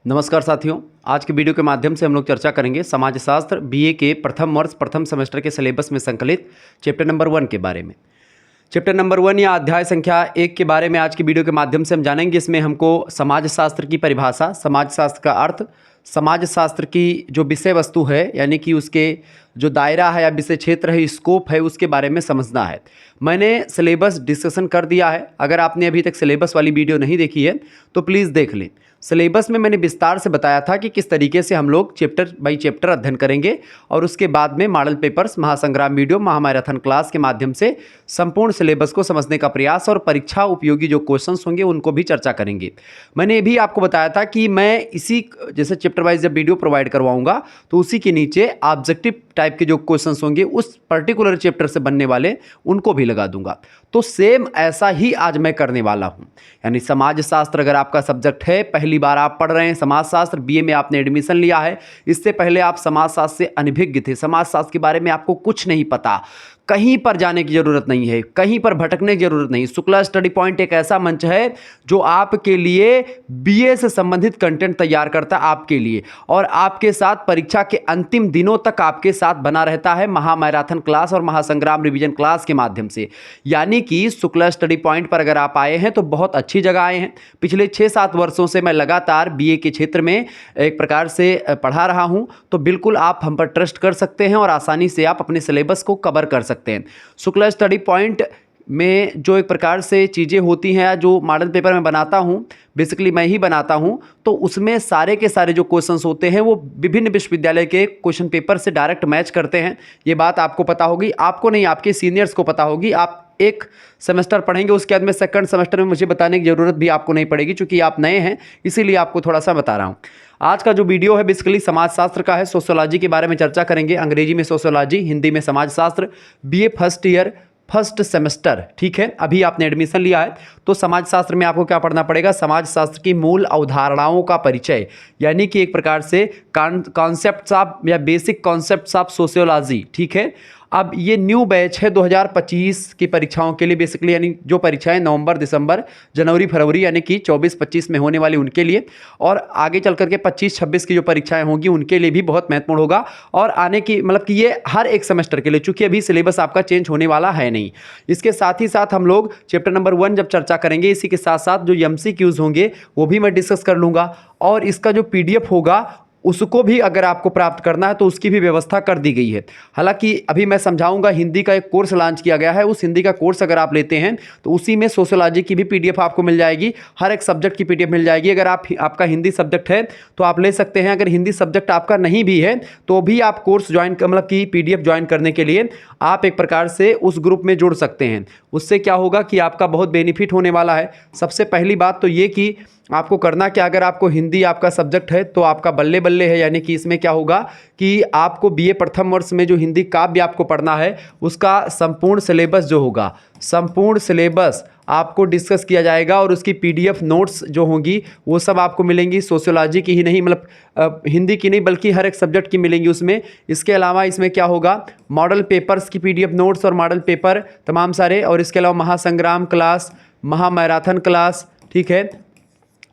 नमस्कार साथियों, आज के वीडियो के माध्यम से हम लोग चर्चा करेंगे समाजशास्त्र बीए के प्रथम वर्ष प्रथम सेमेस्टर के सिलेबस में संकलित चैप्टर नंबर 1 के बारे में। चैप्टर नंबर 1 या अध्याय संख्या 1 के बारे में आज की वीडियो के माध्यम से हम जानेंगे। इसमें हमको समाजशास्त्र की परिभाषा, समाजशास्त्र का अर्थ, समाजशास्त्र की जो विषय वस्तु है यानी कि उसके जो दायरा है या विषय क्षेत्र है, स्कोप है, उसके बारे में समझना है। मैंने सिलेबस डिस्कशन कर दिया है। अगर आपने अभी तक सिलेबस वाली वीडियो नहीं देखी है तो प्लीज़ देख लें। सिलेबस में मैंने विस्तार से बताया था कि किस तरीके से हम लोग चैप्टर बाई चैप्टर अध्ययन करेंगे और उसके बाद में मॉडल पेपर्स, महासंग्राम वीडियो, महामैराथन क्लास के माध्यम से संपूर्ण सिलेबस को समझने का प्रयास और परीक्षा उपयोगी जो क्वेश्चंस होंगे उनको भी चर्चा करेंगे। मैंने ये भी आपको बताया था कि मैं इसी जैसे चैप्टर वाइज जब वीडियो प्रोवाइड करवाऊंगा तो उसी के नीचे ऑब्जेक्टिव टाइप के जो क्वेश्चंस होंगे उस पर्टिकुलर चैप्टर से बनने वाले उनको भी लगा दूंगा। तो सेम ऐसा ही आज मैं करने वाला हूं। यानी समाजशास्त्र अगर आपका सब्जेक्ट है, पहली बार आप पढ़ रहे हैं समाजशास्त्र, बीए में आपने एडमिशन लिया है, इससे पहले आप समाजशास्त्र से अनभिज्ञ थे, समाजशास्त्र के बारे में आपको कुछ नहीं पता, कहीं पर जाने की जरूरत नहीं है, कहीं पर भटकने की जरूरत नहीं। शुक्ला स्टडी पॉइंट एक ऐसा मंच है जो आपके लिए बीए से संबंधित कंटेंट तैयार करता है आपके लिए, और आपके साथ परीक्षा के अंतिम दिनों तक आपके साथ बना रहता है महामैराथन क्लास और महासंग्राम रिवीजन क्लास के माध्यम से। यानी कि शुक्ला स्टडी पॉइंट पर अगर आप आए हैं तो बहुत अच्छी जगह आए हैं। पिछले 6-7 वर्षों से मैं लगातार बीए के क्षेत्र में एक प्रकार से पढ़ा रहा हूं, तो बिल्कुल आप हम पर ट्रस्ट कर सकते हैं और आसानी से आप अपने सिलेबस को कवर कर सकते हैं। शुक्ला स्टडी पॉइंट में जो एक प्रकार से चीज़ें होती हैं, जो मॉडल पेपर में बनाता हूं, बेसिकली मैं ही बनाता हूं, तो उसमें सारे के सारे जो क्वेश्चंस होते हैं वो विभिन्न विश्वविद्यालय के क्वेश्चन पेपर से डायरेक्ट मैच करते हैं। ये बात आपको पता होगी, आपको नहीं, आपके सीनियर्स को पता होगी। आप एक सेमेस्टर पढ़ेंगे, उसके बाद में सेकंड सेमेस्टर में मुझे बताने की ज़रूरत भी आपको नहीं पड़ेगी, क्योंकि आप नए हैं, इसीलिए आपको थोड़ा सा बता रहा हूँ। आज का जो वीडियो है बेसिकली समाजशास्त्र का है, सोशियोलॉजी के बारे में चर्चा करेंगे। अंग्रेजी में सोशियोलॉजी, हिंदी में समाजशास्त्र, BA first year first semester. ठीक है, अभी आपने एडमिशन लिया है तो समाजशास्त्र में आपको क्या पढ़ना पड़ेगा? समाजशास्त्र की मूल अवधारणाओं का परिचय, यानी कि एक प्रकार से कॉन्सेप्ट्स ऑफ या बेसिक कॉन्सेप्ट्स ऑफ सोशियोलॉजी। ठीक है, अब ये न्यू बैच है 2025 की परीक्षाओं के लिए बेसिकली, यानी जो परीक्षाएं नवंबर, दिसंबर, जनवरी, फरवरी यानी कि 24-25 में होने वाली उनके लिए, और आगे चल करके 25-26 की जो परीक्षाएं होंगी उनके लिए भी बहुत महत्वपूर्ण होगा। और आने की मतलब कि ये हर एक सेमेस्टर के लिए, चूंकि अभी सिलेबस आपका चेंज होने वाला है नहीं। इसके साथ ही साथ हम लोग चैप्टर नंबर 1 जब चर्चा करेंगे, इसी के साथ साथ जो MCQs होंगे वो भी मैं डिस्कस कर लूँगा, और इसका जो PDF होगा उसको भी अगर आपको प्राप्त करना है तो उसकी भी व्यवस्था कर दी गई है। हालांकि अभी मैं समझाऊंगा, हिंदी का एक कोर्स लॉन्च किया गया है, उस हिंदी का कोर्स अगर आप लेते हैं तो उसी में सोशियोलॉजी की भी PDF आपको मिल जाएगी, हर एक सब्जेक्ट की PDF मिल जाएगी। अगर आपका हिंदी सब्जेक्ट है तो आप ले सकते हैं, अगर हिंदी सब्जेक्ट आपका नहीं भी है तो भी आप कोर्स ज्वाइन मतलब कि PDF ज्वाइन करने के लिए आप एक प्रकार से उस ग्रुप में जुड़ सकते हैं। उससे क्या होगा कि आपका बहुत बेनिफिट होने वाला है। सबसे पहली बात तो ये कि आपको करना क्या, अगर आपको हिंदी आपका सब्जेक्ट है तो आपका बल्ले बल्ले है, यानी कि इसमें क्या होगा कि आपको बीए प्रथम वर्ष में जो हिंदी काव्य आपको पढ़ना है उसका संपूर्ण सिलेबस जो होगा, संपूर्ण सिलेबस आपको डिस्कस किया जाएगा, और उसकी PDF नोट्स जो होंगी वो सब आपको मिलेंगी। सोशियोलॉजी की ही नहीं, मतलब हिंदी की नहीं बल्कि हर एक सब्जेक्ट की मिलेंगी उसमें। इसके अलावा इसमें क्या होगा, मॉडल पेपर्स की PDF नोट्स और मॉडल पेपर तमाम सारे, और इसके अलावा महासंग्राम क्लास, महामैराथन क्लास। ठीक है,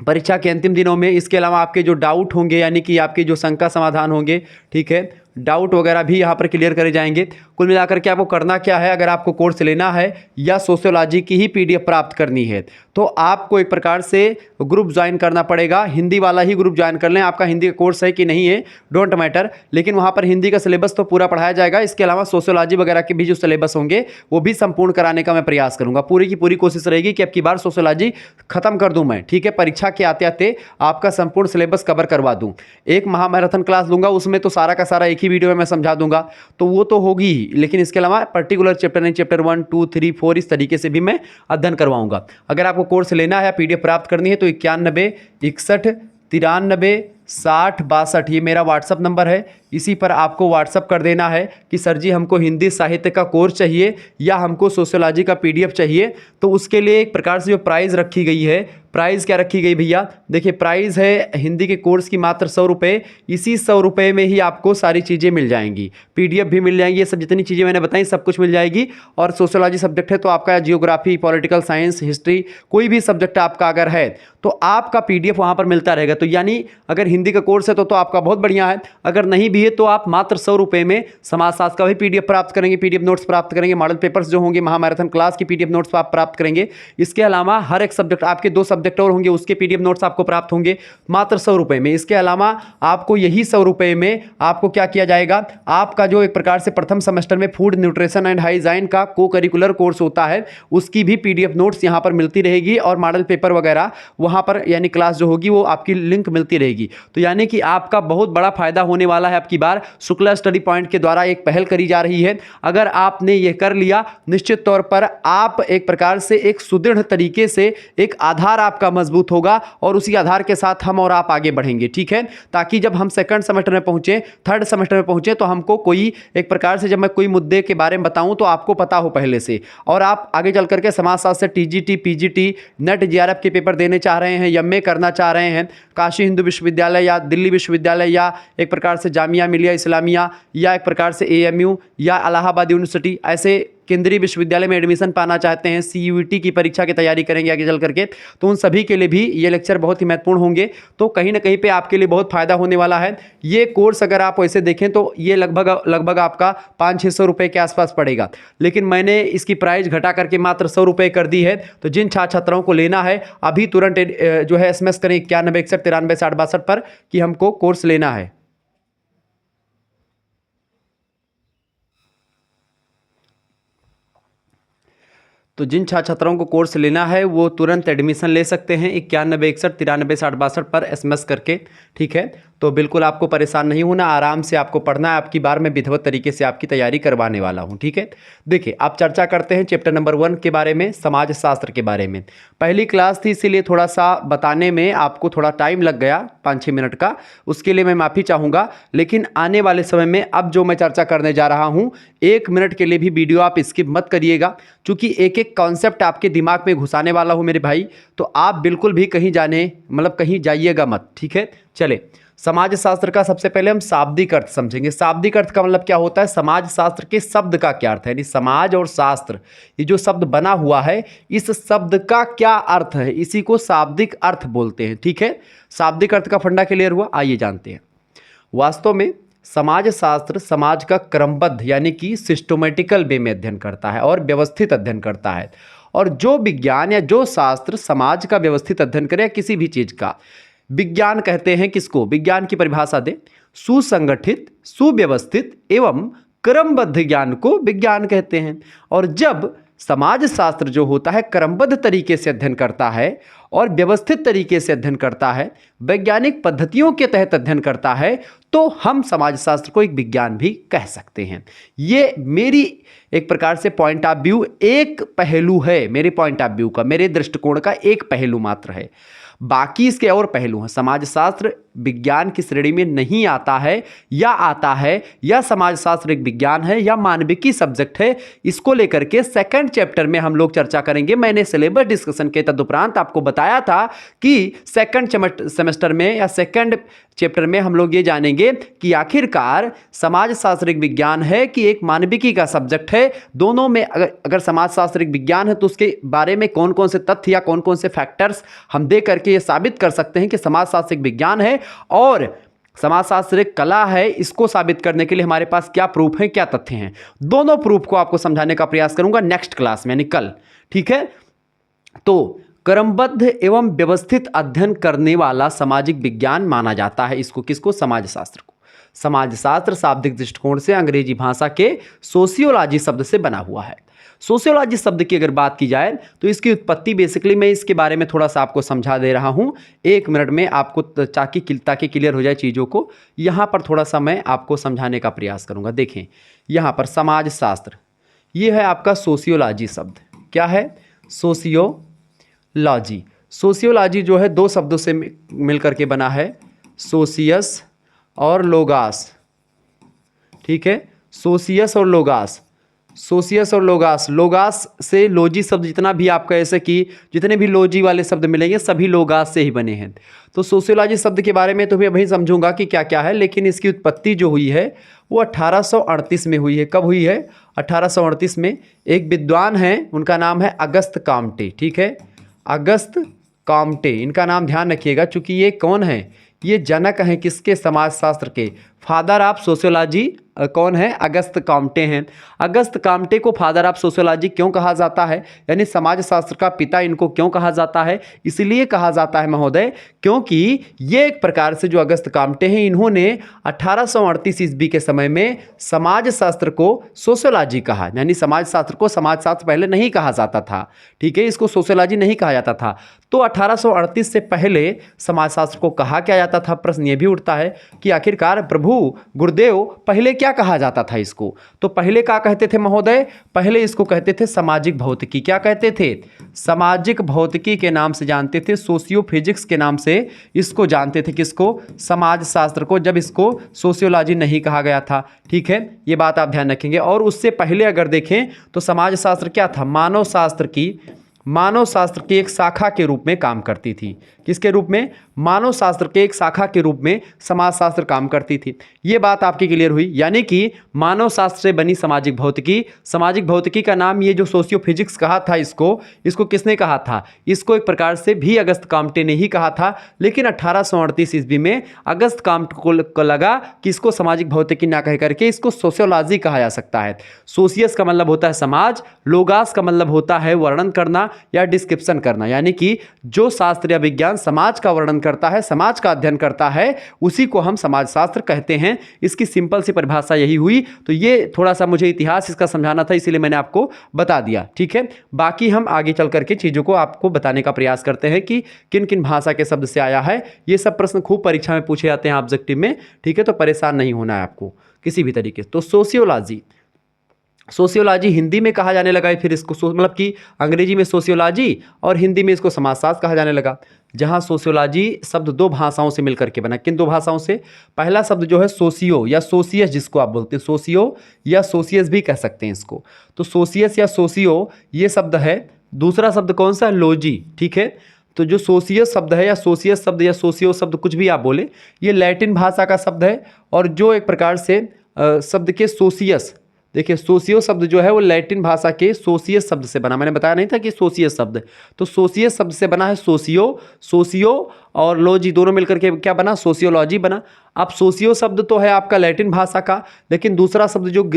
परीक्षा के अंतिम दिनों में। इसके अलावा आपके जो डाउट होंगे, यानी कि आपके जो शंका समाधान होंगे, ठीक है, डाउट वगैरह भी यहाँ पर क्लियर करे जाएंगे। कुल मिलाकर के आपको करना क्या है, अगर आपको कोर्स लेना है या सोशियोलॉजी की ही PDF प्राप्त करनी है तो आपको एक प्रकार से ग्रुप ज्वाइन करना पड़ेगा। हिंदी वाला ही ग्रुप ज्वाइन कर लें, आपका हिंदी का कोर्स है कि नहीं है डोंट मैटर, लेकिन वहाँ पर हिंदी का सिलेबस तो पूरा पढ़ाया जाएगा। इसके अलावा सोशियोलॉजी वगैरह के भी जो सिलेबस होंगे वो भी संपूर्ण कराने का मैं प्रयास करूँगा। पूरी की पूरी कोशिश रहेगी कि अब की बार सोशियोलॉजी खत्म कर दूँ मैं। ठीक है, परीक्षा के आते आते आपका संपूर्ण सिलेबस कवर करवा दूँ। एक महामैराथन क्लास लूँगा, उसमें तो सारा का सारा एक ही वीडियो में मैं समझा दूंगा, तो वो तो होगी ही, लेकिन इसके अलावा पर्टिकुलर चैप्टर नहीं, चैप्टर 1, 2, 3, 4 इस तरीके से भी मैं अध्ययन करवाऊंगा। अगर आपको कोर्स लेना है, PDF प्राप्त करनी है तो 91 61 93 60 62 ये मेरा व्हाट्सअप नंबर है। इसी पर आपको व्हाट्सअप कर देना है कि सर जी हमको हिंदी साहित्य का कोर्स चाहिए या हमको सोशियोलॉजी का पीडीएफ चाहिए। तो उसके लिए एक प्रकार से जो प्राइस रखी गई है, प्राइस क्या रखी गई भैया, देखिए प्राइस है हिंदी के कोर्स की मात्र 100 रुपये। इसी 100 रुपये में ही आपको सारी चीज़ें मिल जाएंगी, पीडीएफ भी मिल जाएंगी, ये सब जितनी चीज़ें मैंने बताई सब कुछ मिल जाएगी। और सोशियोलॉजी सब्जेक्ट है तो आपका जियोग्राफी, पॉलिटिकल साइंस, हिस्ट्री, कोई भी सब्जेक्ट आपका अगर है तो आपका पीडीएफ वहाँ पर मिलता रहेगा। तो यानी अगर हिंदी का कोर्स है तो आपका बहुत बढ़िया है, अगर नहीं भी है तो आप मात्र 100 रुपये में समाजशास्त्र का भी पीडीएफ प्राप्त करेंगे, पीडीएफ नोट्स प्राप्त करेंगे, मॉडल पेपर्स जो होंगे महामैराथन क्लास की पीडीएफ नोट्स आप प्राप्त करेंगे। इसके अलावा हर एक सब्जेक्ट, आपके 2 सब्जेक्ट और होंगे उसके पीडीएफ नोट्स आपको प्राप्त होंगे मात्र 100 रुपये में। इसके अलावा आपको यही 100 रुपये में आपको क्या किया जाएगा, आपका जो एक प्रकार से प्रथम सेमेस्टर में फूड न्यूट्रिशन एंड हाइजाइन का को करिकुलर कोर्स होता है उसकी भी पीडीएफ नोट्स यहाँ पर मिलती रहेगी और मॉडल पेपर वगैरह वहाँ पर यानी क्लास जो होगी वो आपकी लिंक मिलती रहेगी। तो यानी कि आपका बहुत बड़ा फायदा होने वाला है। आपकी बार शुक्ला स्टडी पॉइंट के द्वारा एक पहल करी जा रही है, अगर आपने ये कर लिया निश्चित तौर पर आप एक प्रकार से एक सुदृढ़ तरीके से एक आधार आपका मजबूत होगा और उसी आधार के साथ हम और आप आगे बढ़ेंगे, ठीक है। ताकि जब हम सेकंड सेमेस्टर में पहुंचे, थर्ड सेमेस्टर में पहुंचे तो हमको कोई एक प्रकार से जब मैं कोई मुद्दे के बारे में बताऊं तो आपको पता हो पहले से, और आप आगे चल करके समाजशास्त्र से टीजीटी, पीजीटी, नेट, जेआरएफ के पेपर देने चाह रहे हैं, एमए करना चाह रहे हैं, काशी हिंदू विश्वविद्यालय या दिल्ली विश्वविद्यालय या एक प्रकार से जामिया मिलिया इस्लामिया या एक प्रकार से एएमयू या इलाहाबाद यूनिवर्सिटी, ऐसे केंद्रीय विश्वविद्यालय में एडमिशन पाना चाहते हैं, सीयूईटी की परीक्षा की तैयारी करेंगे आगे चल करके, तो उन सभी के लिए भी ये लेक्चर बहुत ही महत्वपूर्ण होंगे। तो कहीं ना कहीं पे आपके लिए बहुत फायदा होने वाला है। ये कोर्स अगर आप वैसे देखें तो ये लगभग आपका 500-600 रुपये के आसपास पड़ेगा, लेकिन मैंने इसकी प्राइस घटा करके मात्र 100 रुपये कर दी है। तो जिन छात्र छात्राओं को लेना है अभी तुरंत जो है SMS करें 9161 93 60 62 पर कि हमको कोर्स लेना है। तो जिन छात्र छात्राओं को कोर्स लेना है वो तुरंत एडमिशन ले सकते हैं 9161 93 60 62 पर SMS करके, ठीक है। तो बिल्कुल आपको परेशान नहीं होना, आराम से आपको पढ़ना है। आपकी बार मैं विधिवत तरीके से आपकी तैयारी करवाने वाला हूं, ठीक है। देखिए आप चर्चा करते हैं चैप्टर नंबर 1 के बारे में, समाज शास्त्र के बारे में। पहली क्लास थी इसीलिए थोड़ा सा बताने में आपको थोड़ा टाइम लग गया 5-6 मिनट का, उसके लिए मैं माफ़ी चाहूँगा। लेकिन आने वाले समय में अब जो मैं चर्चा करने जा रहा हूँ 1 मिनट के लिए भी वीडियो आप स्किप मत करिएगा, क्योंकि एक एक कॉन्सेप्ट आपके दिमाग में घुसाने वाला हूँ मेरे भाई। तो आप बिल्कुल भी कहीं जाने मतलब कहीं जाइएगा मत, ठीक है। चले समाज शास्त्र का सबसे पहले हम शाब्दिक अर्थ समझेंगे। शाब्दिक अर्थ का मतलब क्या होता है, समाज शास्त्र के शब्द का क्या अर्थ है, यानी समाज और शास्त्र ये जो शब्द बना हुआ है इस शब्द का क्या अर्थ है, इसी को शाब्दिक अर्थ बोलते हैं, ठीक है। शाब्दिक अर्थ का फंडा क्लियर हुआ, आइए जानते हैं। वास्तव में समाज शास्त्र समाज का क्रमबद्ध यानी कि सिस्टोमेटिकल वे में अध्ययन करता है और व्यवस्थित अध्ययन करता है। और जो विज्ञान या जो शास्त्र समाज का व्यवस्थित अध्ययन करे या किसी भी चीज़ का, विज्ञान कहते हैं किसको, विज्ञान की परिभाषा दे, सुसंगठित, सुव्यवस्थित एवं क्रमबद्ध ज्ञान को विज्ञान कहते हैं। और जब समाज शास्त्र जो होता है क्रमबद्ध तरीके से अध्ययन करता है और व्यवस्थित तरीके से अध्ययन करता है, वैज्ञानिक पद्धतियों के तहत अध्ययन करता है, तो हम समाज शास्त्र को एक विज्ञान भी कह सकते हैं। ये मेरी एक प्रकार से पॉइंट ऑफ व्यू, एक पहलू है मेरे पॉइंट ऑफ व्यू का, मेरे दृष्टिकोण का एक पहलू मात्र है, बाकी इसके और पहलू हैं। समाजशास्त्र विज्ञान की श्रेणी में नहीं आता है या आता है, या समाजशास्त्र एक विज्ञान है या मानविकी सब्जेक्ट है, इसको लेकर के सेकंड चैप्टर में हम लोग चर्चा करेंगे। मैंने सिलेबस डिस्कशन के तदुपरांत आपको बताया था कि सेकंड सेमेस्टर में या सेकंड चैप्टर में हम लोग ये जानेंगे कि आखिरकार समाजशास्त्र एक विज्ञान है कि एक मानविकी का सब्जेक्ट है। दोनों में अगर समाजशास्त्र एक विज्ञान है तो उसके बारे में कौन कौन से तथ्य या कौन कौन से फैक्टर्स हम दे करके ये साबित कर सकते हैं कि समाजशास्त्र एक विज्ञान है और समाजशास्त्र एक कला है। इसको साबित करने के लिए हमारे पास क्या प्रूफ है, क्या तथ्य हैं, दोनों प्रूफ को आपको समझाने का प्रयास करूंगा नेक्स्ट क्लास में यानी कल, ठीक है। तो क्रमबद्ध एवं व्यवस्थित अध्ययन करने वाला सामाजिक विज्ञान माना जाता है इसको, किसको, समाजशास्त्र को। समाजशास्त्र शाब्दिक दृष्टिकोण से अंग्रेजी भाषा के सोशियोलॉजी शब्द से बना हुआ है। सोशियोलॉजी शब्द की अगर बात की जाए तो इसकी उत्पत्ति बेसिकली मैं इसके बारे में थोड़ा सा आपको समझा दे रहा हूँ 1 मिनट में आपको, ताकि क्लियर हो जाए चीज़ों को। यहाँ पर थोड़ा सा मैं आपको समझाने का प्रयास करूँगा। देखें यहाँ पर समाज शास्त्र, ये है आपका सोशियोलॉजी शब्द। क्या है, सोशियोलॉजी। सोशियोलॉजी जो है 2 शब्दों से मिल करके बना है, सोशियस और लोगास। ठीक है, सोसियस और लोगास, सोसियस और लोगास, लोगास से लोजी शब्द जितना भी आपका ऐसे कि जितने भी लोजी वाले शब्द मिलेंगे सभी लोगास से ही बने हैं। तो सोशियोलॉजी शब्द के बारे में तो मैं वही समझूंगा कि क्या क्या है, लेकिन इसकी उत्पत्ति जो हुई है वो 1838 में हुई है। कब हुई है? 1838 में। एक विद्वान हैं, उनका नाम है अगस्त काम्टे, ठीक है, अगस्त काम्टे, इनका नाम ध्यान रखिएगा, चूंकि ये कौन है? ये जनक हैं किसके? समाजशास्त्र के, फादर ऑफ सोशियोलॉजी कौन है? अगस्त काम्टे हैं। अगस्त काम्टे को फादर ऑफ सोशियोलॉजी क्यों कहा जाता है, यानी समाजशास्त्र का पिता इनको क्यों कहा जाता है? इसलिए कहा जाता है महोदय क्योंकि ये एक प्रकार से जो अगस्त काम्टे हैं इन्होंने 1838 ईस्वी के समय में समाजशास्त्र को सोशियोलॉजी कहा, यानी समाजशास्त्र को समाजशास्त्र पहले नहीं कहा जाता था, ठीक है, इसको सोशियोलॉजी नहीं कहा जाता था। तो 1838 से पहले समाजशास्त्र को कहा क्या जाता था? प्रश्न ये भी उठता है कि आखिरकार प्रभु गुरुदेव पहले क्या कहा जाता था इसको? तो पहले क्या कहते थे महोदय? पहले इसको कहते थे सामाजिक भौतिकी। क्या कहते थे? सामाजिक भौतिकी के नाम से जानते थे, सोशियो फिजिक्स के नाम से इसको जानते थे। किसको? समाजशास्त्र को, जब इसको सोशियोलॉजी नहीं कहा गया था, ठीक है, ये बात आप ध्यान रखेंगे। और उससे पहले अगर देखें तो समाजशास्त्र क्या था? मानव शास्त्र की एक शाखा के रूप में काम करती थी। किसके रूप में? मानव शास्त्र के एक शाखा के रूप में समाजशास्त्र काम करती थी। ये बात आपकी क्लियर हुई, यानी कि मानव शास्त्र से बनी सामाजिक भौतिकी। सामाजिक भौतिकी का नाम ये जो सोशियो फिजिक्स कहा था इसको किसने कहा था? इसको एक प्रकार से भी अगस्त काम्टे ने ही कहा था, लेकिन 1838 ईस्वी में अगस्त काम्टे को लगा कि इसको सामाजिक भौतिकी ना कह करके इसको सोशियोलॉजी कहा जा सकता है। सोशियस का मतलब होता है समाज, लोगास का मतलब होता है वर्णन करना या डिस्क्रिप्शन करना, यानी कि जो शास्त्र या विज्ञान समाज का वर्णन करता है, समाज का अध्ययन करता है, उसी को हम समाजशास्त्र कहते हैं। इसकी सिंपल सी परिभाषा यही हुई। तो ये थोड़ा सा मुझे इतिहास इसका समझाना था, इसीलिए मैंने आपको बता दिया, ठीक है। बाकी हम आगे चल करके चीज़ों को आपको बताने का प्रयास करते हैं कि किन किन भाषा के शब्द से आया है। ये सब प्रश्न खूब परीक्षा में पूछे जाते हैं ऑब्जेक्टिव में, ठीक है, तो परेशान नहीं होना है आपको किसी भी तरीके से। तो सोशियोलॉजी हिंदी में कहा जाने लगा है, फिर इसको मतलब कि अंग्रेजी में सोशियोलॉजी और हिंदी में इसको समाजशास्त्र कहा जाने लगा। जहां सोशियोलॉजी शब्द दो भाषाओं से मिलकर के बना। किन दो भाषाओं से? पहला शब्द जो है सोशियो या सोशियस, जिसको आप बोलते हैं सोशियो या सोशियस भी कह सकते हैं इसको। तो सोशियस या सोशियो ये शब्द है। दूसरा शब्द कौन सा है? लॉजी, ठीक है। तो जो सोशियस शब्द है या सोशियस शब्द या सोशियो शब्द कुछ भी आप बोले, ये लैटिन भाषा का शब्द है। और जो एक प्रकार से शब्द के सोशियस, देखिए सोशियो शब्द जो है वो लैटिन भाषा के सोशियस शब्द से बना। मैंने बताया नहीं था कि सोशियस शब्द, तो सोशियस शब्द से बना है सोशियो और लॉजी दोनों मिलकर के क्या बना? सोशियोलॉजी बना। अब सोशियो शब्द तो है आपका लैटिन भाषा का, लेकिन दूसरा शब्द जो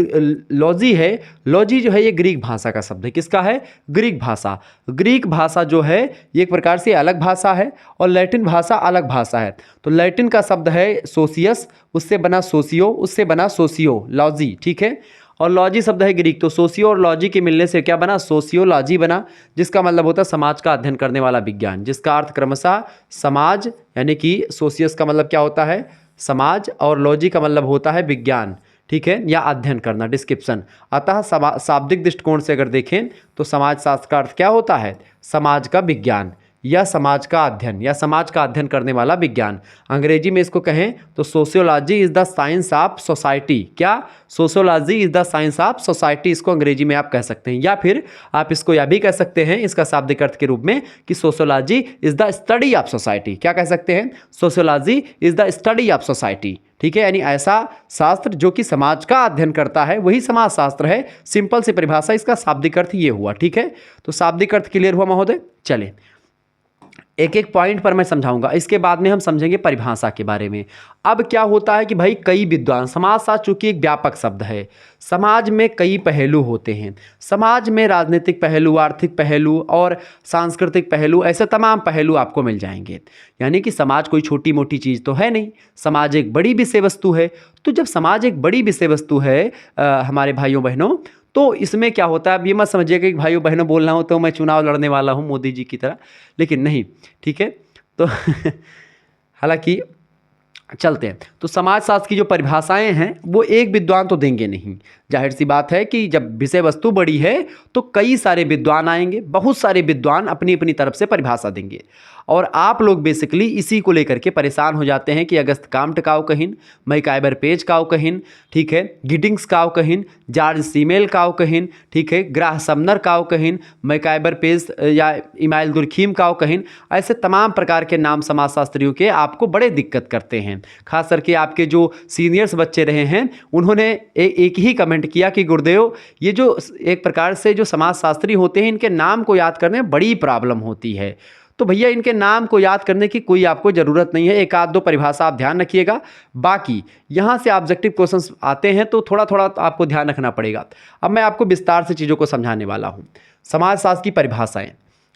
लॉजी है, लॉजी जो है ये ग्रीक भाषा का शब्द है। किसका है? ग्रीक भाषा। ग्रीक भाषा जो है ये एक प्रकार से अलग भाषा है और लैटिन भाषा अलग भाषा है। तो लैटिन का शब्द है सोशियस, उससे बना सोशियो, उससे बना सोशियो लॉजी, ठीक है। और लॉजी शब्द है ग्रीक, तो सोशियो और लॉजी के मिलने से क्या बना? सोशियोलॉजी बना, जिसका मतलब होता है समाज का अध्ययन करने वाला विज्ञान, जिसका अर्थ क्रमशः समाज, यानी कि सोशियस का मतलब क्या होता है? समाज, और लॉजी का मतलब होता है विज्ञान, ठीक है, या अध्ययन करना, डिस्क्रिप्शन। अतः शाब्दिक दृष्टिकोण से अगर देखें तो समाजशास्त्र का अर्थ क्या होता है? समाज का विज्ञान या समाज का अध्ययन या समाज का अध्ययन करने वाला विज्ञान। अंग्रेजी में इसको कहें तो sociology is the science of society. क्या? Sociology is the science of society, इसको अंग्रेजी में आप कह सकते हैं। या फिर आप इसको यह भी कह सकते हैं इसका शाब्दिक अर्थ के रूप में कि sociology is the study of society. क्या कह सकते हैं? Sociology is the study of society, ठीक है, यानी ऐसा शास्त्र जो कि समाज का अध्ययन करता है वही समाजशास्त्र है। सिंपल सी परिभाषा, इसका शाब्दिक अर्थ ये हुआ, ठीक है। तो शाब्दिक अर्थ क्लियर हुआ महोदय? चलिए एक एक पॉइंट पर मैं समझाऊंगा, इसके बाद में हम समझेंगे परिभाषा के बारे में। अब क्या होता है कि भाई कई विद्वान, समाजशास्त्र चूंकि एक व्यापक शब्द है, समाज में कई पहलू होते हैं। समाज में राजनीतिक पहलू, आर्थिक पहलू और सांस्कृतिक पहलू, ऐसे तमाम पहलू आपको मिल जाएंगे। यानी कि समाज कोई छोटी मोटी चीज़ तो है नहीं, समाज एक बड़ी विषय वस्तु है। तो जब समाज एक बड़ी विषय वस्तु है हमारे भाइयों बहनों, तो इसमें क्या होता है? अब ये मत समझिएगा कि भाइयों बहनों बोल रहा हूँ तो मैं चुनाव लड़ने वाला हूँ मोदी जी की तरह, लेकिन नहीं, ठीक है। तो हालांकि चलते हैं। तो समाजशास्त्र की जो परिभाषाएं हैं वो एक विद्वान तो देंगे नहीं। जाहिर सी बात है कि जब विषय वस्तु बड़ी है तो कई सारे विद्वान आएंगे, बहुत सारे विद्वान अपनी अपनी तरफ से परिभाषा देंगे। और आप लोग बेसिकली इसी को लेकर के परेशान हो जाते हैं कि अगस्त काम्ट काउ कहिन, मैकाइबर पेज काउ कहिन, ठीक है, गिडिंग्स काउ कहिन, जॉर्ज सीमेल काउ कहिन, ठीक है, ग्राह समनर काउ कहिन, मैकाइबर पेज या इमाइल दुर्खीम काउ कहिन। ऐसे तमाम प्रकार के नाम समाजशास्त्रियों के आपको बड़े दिक्कत करते हैं। खास करके आपके जो सीनियर्स बच्चे रहे हैं उन्होंने एक ही कमेंट किया कि गुरुदेव ये जो एक प्रकार से जो समाजशास्त्री होते हैं इनके नाम को याद करने में बड़ी प्रॉब्लम होती है। तो भैया इनके नाम को याद करने की कोई आपको ज़रूरत नहीं है, एक आध दो परिभाषा आप ध्यान रखिएगा। बाकी यहाँ से ऑब्जेक्टिव क्वेश्चंस आते हैं तो थोड़ा थोड़ा आपको ध्यान रखना पड़ेगा। अब मैं आपको विस्तार से चीज़ों को समझाने वाला हूँ। समाजशास्त्र की परिभाषाएं,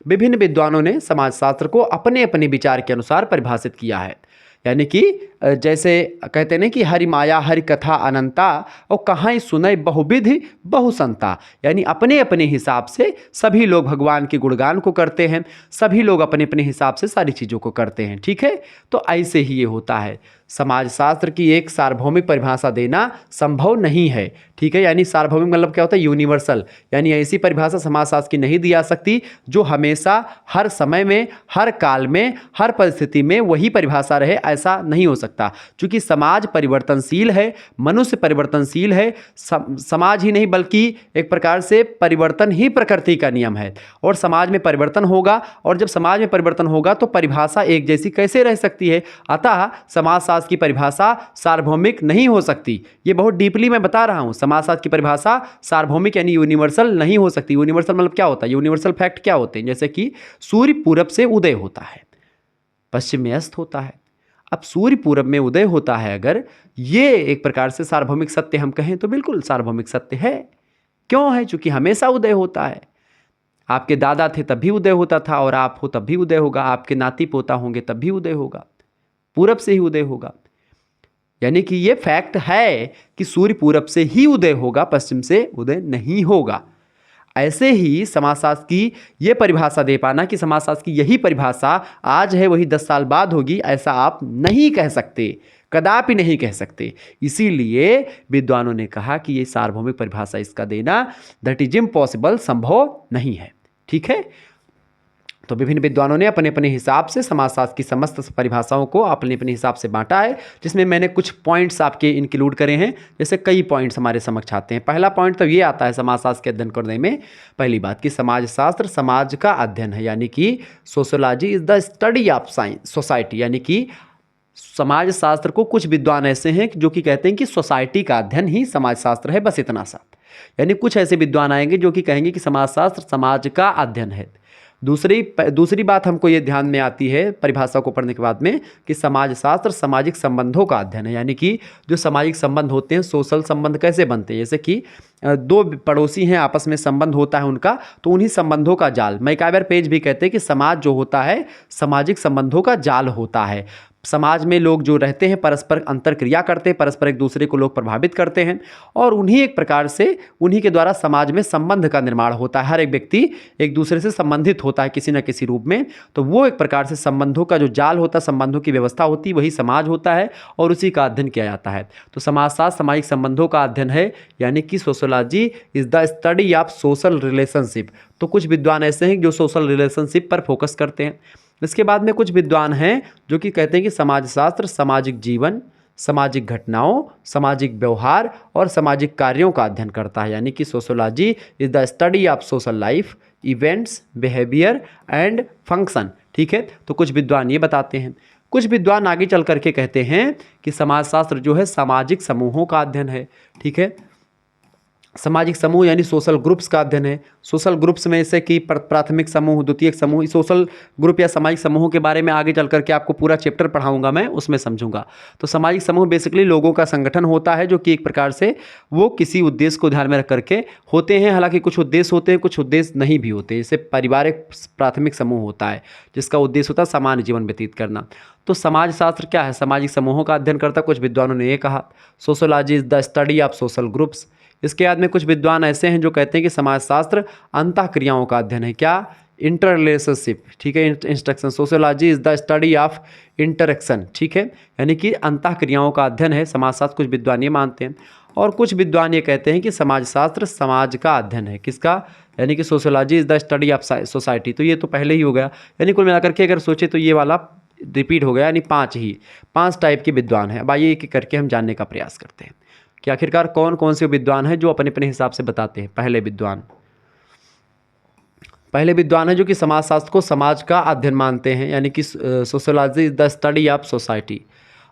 विभिन्न विद्वानों ने समाजशास्त्र को अपने अपने विचार के अनुसार परिभाषित किया है। यानी कि जैसे कहते हैं कि हरि माया हरि कथा अनंता और कहाँ सुनय बहुविधि बहुसंता, यानी अपने अपने हिसाब से सभी लोग भगवान के गुणगान को करते हैं, सभी लोग अपने अपने हिसाब से सारी चीज़ों को करते हैं। ठीक है, तो ऐसे ही ये होता है। समाजशास्त्र की एक सार्वभौमिक परिभाषा देना संभव नहीं है। ठीक है, यानी सार्वभौमिक मतलब क्या होता है, यूनिवर्सल, यानी ऐसी परिभाषा समाजशास्त्र की नहीं दी जा सकती जो हमेशा हर समय में हर काल में हर परिस्थिति में वही परिभाषा रहे, ऐसा नहीं हो सकता। क्योंकि समाज परिवर्तनशील है, मनुष्य परिवर्तनशील है, समाज ही नहीं बल्कि एक प्रकार से परिवर्तन ही प्रकृति का नियम है। और समाज में परिवर्तन होगा, और जब समाज में परिवर्तन होगा तो परिभाषा एक जैसी कैसे रह सकती है। अतः समाजशास्त्र की परिभाषा सार्वभौमिक नहीं हो सकती। ये बहुत डीपली मैं बता रहा हूं। समाजशास्त्र की परिभाषा सार्वभौमिक यानी यूनिवर्सल नहीं हो सकती। यूनिवर्सल मतलब क्या होता है, यूनिवर्सल फैक्ट क्या होते हैं, जैसे कि सूर्य पूरब से उदय होता है, पश्चिम में अस्त होता है। अब सूर्य पूरब में उदय होता है, अगर ये एक प्रकार से सार्वभौमिक सत्य हम कहें तो बिल्कुल सार्वभौमिक सत्य है। क्यों है? क्योंकि हमेशा उदय होता है। आपके दादा थे तब भी उदय होता था, और आप हो तब भी उदय होगा, आपके नाती पोता होंगे तब भी उदय होगा, पूरब से ही उदय होगा। यानी कि ये फैक्ट है कि सूर्य पूरब से ही उदय होगा, पश्चिम से उदय नहीं होगा। ऐसे ही समाजशास्त्र की ये परिभाषा दे पाना कि समाजशास्त्र की यही परिभाषा आज है वही 10 साल बाद होगी, ऐसा आप नहीं कह सकते, कदापि नहीं कह सकते। इसीलिए विद्वानों ने कहा कि ये सार्वभौमिक परिभाषा इसका देना दैट इज इम्पॉसिबल, संभव नहीं है। ठीक है, तो विभिन्न विद्वानों ने अपने अपने हिसाब से समाजशास्त्र की समस्त परिभाषाओं को अपने अपने हिसाब से बांटा है, जिसमें मैंने कुछ पॉइंट्स आपके इंक्लूड करे हैं। जैसे कई पॉइंट्स हमारे समक्ष आते हैं। पहला पॉइंट तो ये आता है समाजशास्त्र के अध्ययन करने में, पहली बात कि समाजशास्त्र समाज का अध्ययन है, यानी कि sociology is the study of society. यानी कि समाजशास्त्र को कुछ विद्वान ऐसे हैं जो कि कहते हैं कि सोसाइटी का अध्ययन ही समाजशास्त्र है, बस इतना सा। यानी कुछ ऐसे विद्वान आएंगे जो कि कहेंगे कि समाजशास्त्र समाज का अध्ययन है। दूसरी बात हमको ये ध्यान में आती है परिभाषा को पढ़ने के बाद में कि समाजशास्त्र सामाजिक संबंधों का अध्ययन है। यानी कि जो सामाजिक संबंध होते हैं, सोशल संबंध कैसे बनते हैं, जैसे कि दो पड़ोसी हैं, आपस में संबंध होता है उनका, तो उन्हीं संबंधों का जाल, मैकाइबर पेज भी कहते हैं कि समाज जो होता है सामाजिक संबंधों का जाल होता है। समाज में लोग जो रहते हैं परस्पर अंतरक्रिया करते हैं, परस्पर एक दूसरे को लोग प्रभावित करते हैं, और उन्हीं एक प्रकार से उन्हीं के द्वारा समाज में संबंध का निर्माण होता है। हर एक व्यक्ति एक दूसरे से संबंधित होता है किसी न किसी रूप में, तो वो एक प्रकार से संबंधों का जो जाल होता है, संबंधों की व्यवस्था होती है, वही समाज होता है और उसी का अध्ययन किया जाता है। तो समाजशास्त्र सामाजिक संबंधों का अध्ययन है, यानी कि sociology is the study of social relationship. तो कुछ विद्वान ऐसे हैं जो सोशल रिलेशनशिप पर फोकस करते हैं। इसके बाद में कुछ विद्वान हैं जो कि कहते हैं कि समाजशास्त्र सामाजिक जीवन, सामाजिक घटनाओं, सामाजिक व्यवहार और सामाजिक कार्यों का अध्ययन करता है। यानी कि sociology is the study of social life, events, behaviour and function. ठीक है, तो कुछ विद्वान ये बताते हैं। कुछ विद्वान आगे चल करके कहते हैं कि समाजशास्त्र जो है सामाजिक समूहों का अध्ययन है। ठीक है, सामाजिक समूह यानी सोशल ग्रुप्स का अध्ययन है। सोशल ग्रुप्स में जैसे कि प्राथमिक समूह, द्वितीयक समूह, सोशल ग्रुप या सामाजिक समूहों के बारे में आगे चल करके आपको पूरा चैप्टर पढ़ाऊंगा मैं, उसमें समझूंगा। तो सामाजिक समूह बेसिकली लोगों का संगठन होता है जो कि एक प्रकार से वो किसी उद्देश्य को ध्यान में रख करके होते हैं। हालांकि कुछ उद्देश्य होते हैं, कुछ उद्देश्य नहीं भी होते। जैसे पारिवारिक प्राथमिक समूह होता है जिसका उद्देश्य होता है सामान्य जीवन व्यतीत करना। तो समाजशास्त्र क्या है, सामाजिक समूहों का अध्ययन करता। कुछ विद्वानों ने ये कहा sociology is the study of social groups. इसके बाद में कुछ विद्वान ऐसे हैं जो कहते हैं कि समाजशास्त्र अंतःक्रियाओं का अध्ययन है। क्या? इंटर रिलेशनशिप, ठीक है, instruction. Sociology is the study of interaction, ठीक है, यानी कि अंतःक्रियाओं का अध्ययन है समाजशास्त्र, कुछ विद्वान ये मानते हैं। और कुछ विद्वान ये कहते हैं कि समाजशास्त्र समाज का अध्ययन है, किसका, यानी कि sociology is the study of society. तो ये तो पहले ही हो गया, यानी कुल मिलाकर के अगर सोचे तो ये वाला रिपीट हो गया, यानी पांच टाइप के विद्वान हैं। अब आइए एक एक करके हम जानने का प्रयास करते हैं कि आखिरकार कौन कौन से विद्वान हैं जो अपने अपने हिसाब से बताते हैं। पहले विद्वान है जो कि समाजशास्त्र को समाज का अध्ययन मानते हैं, यानी कि sociology is the study of society.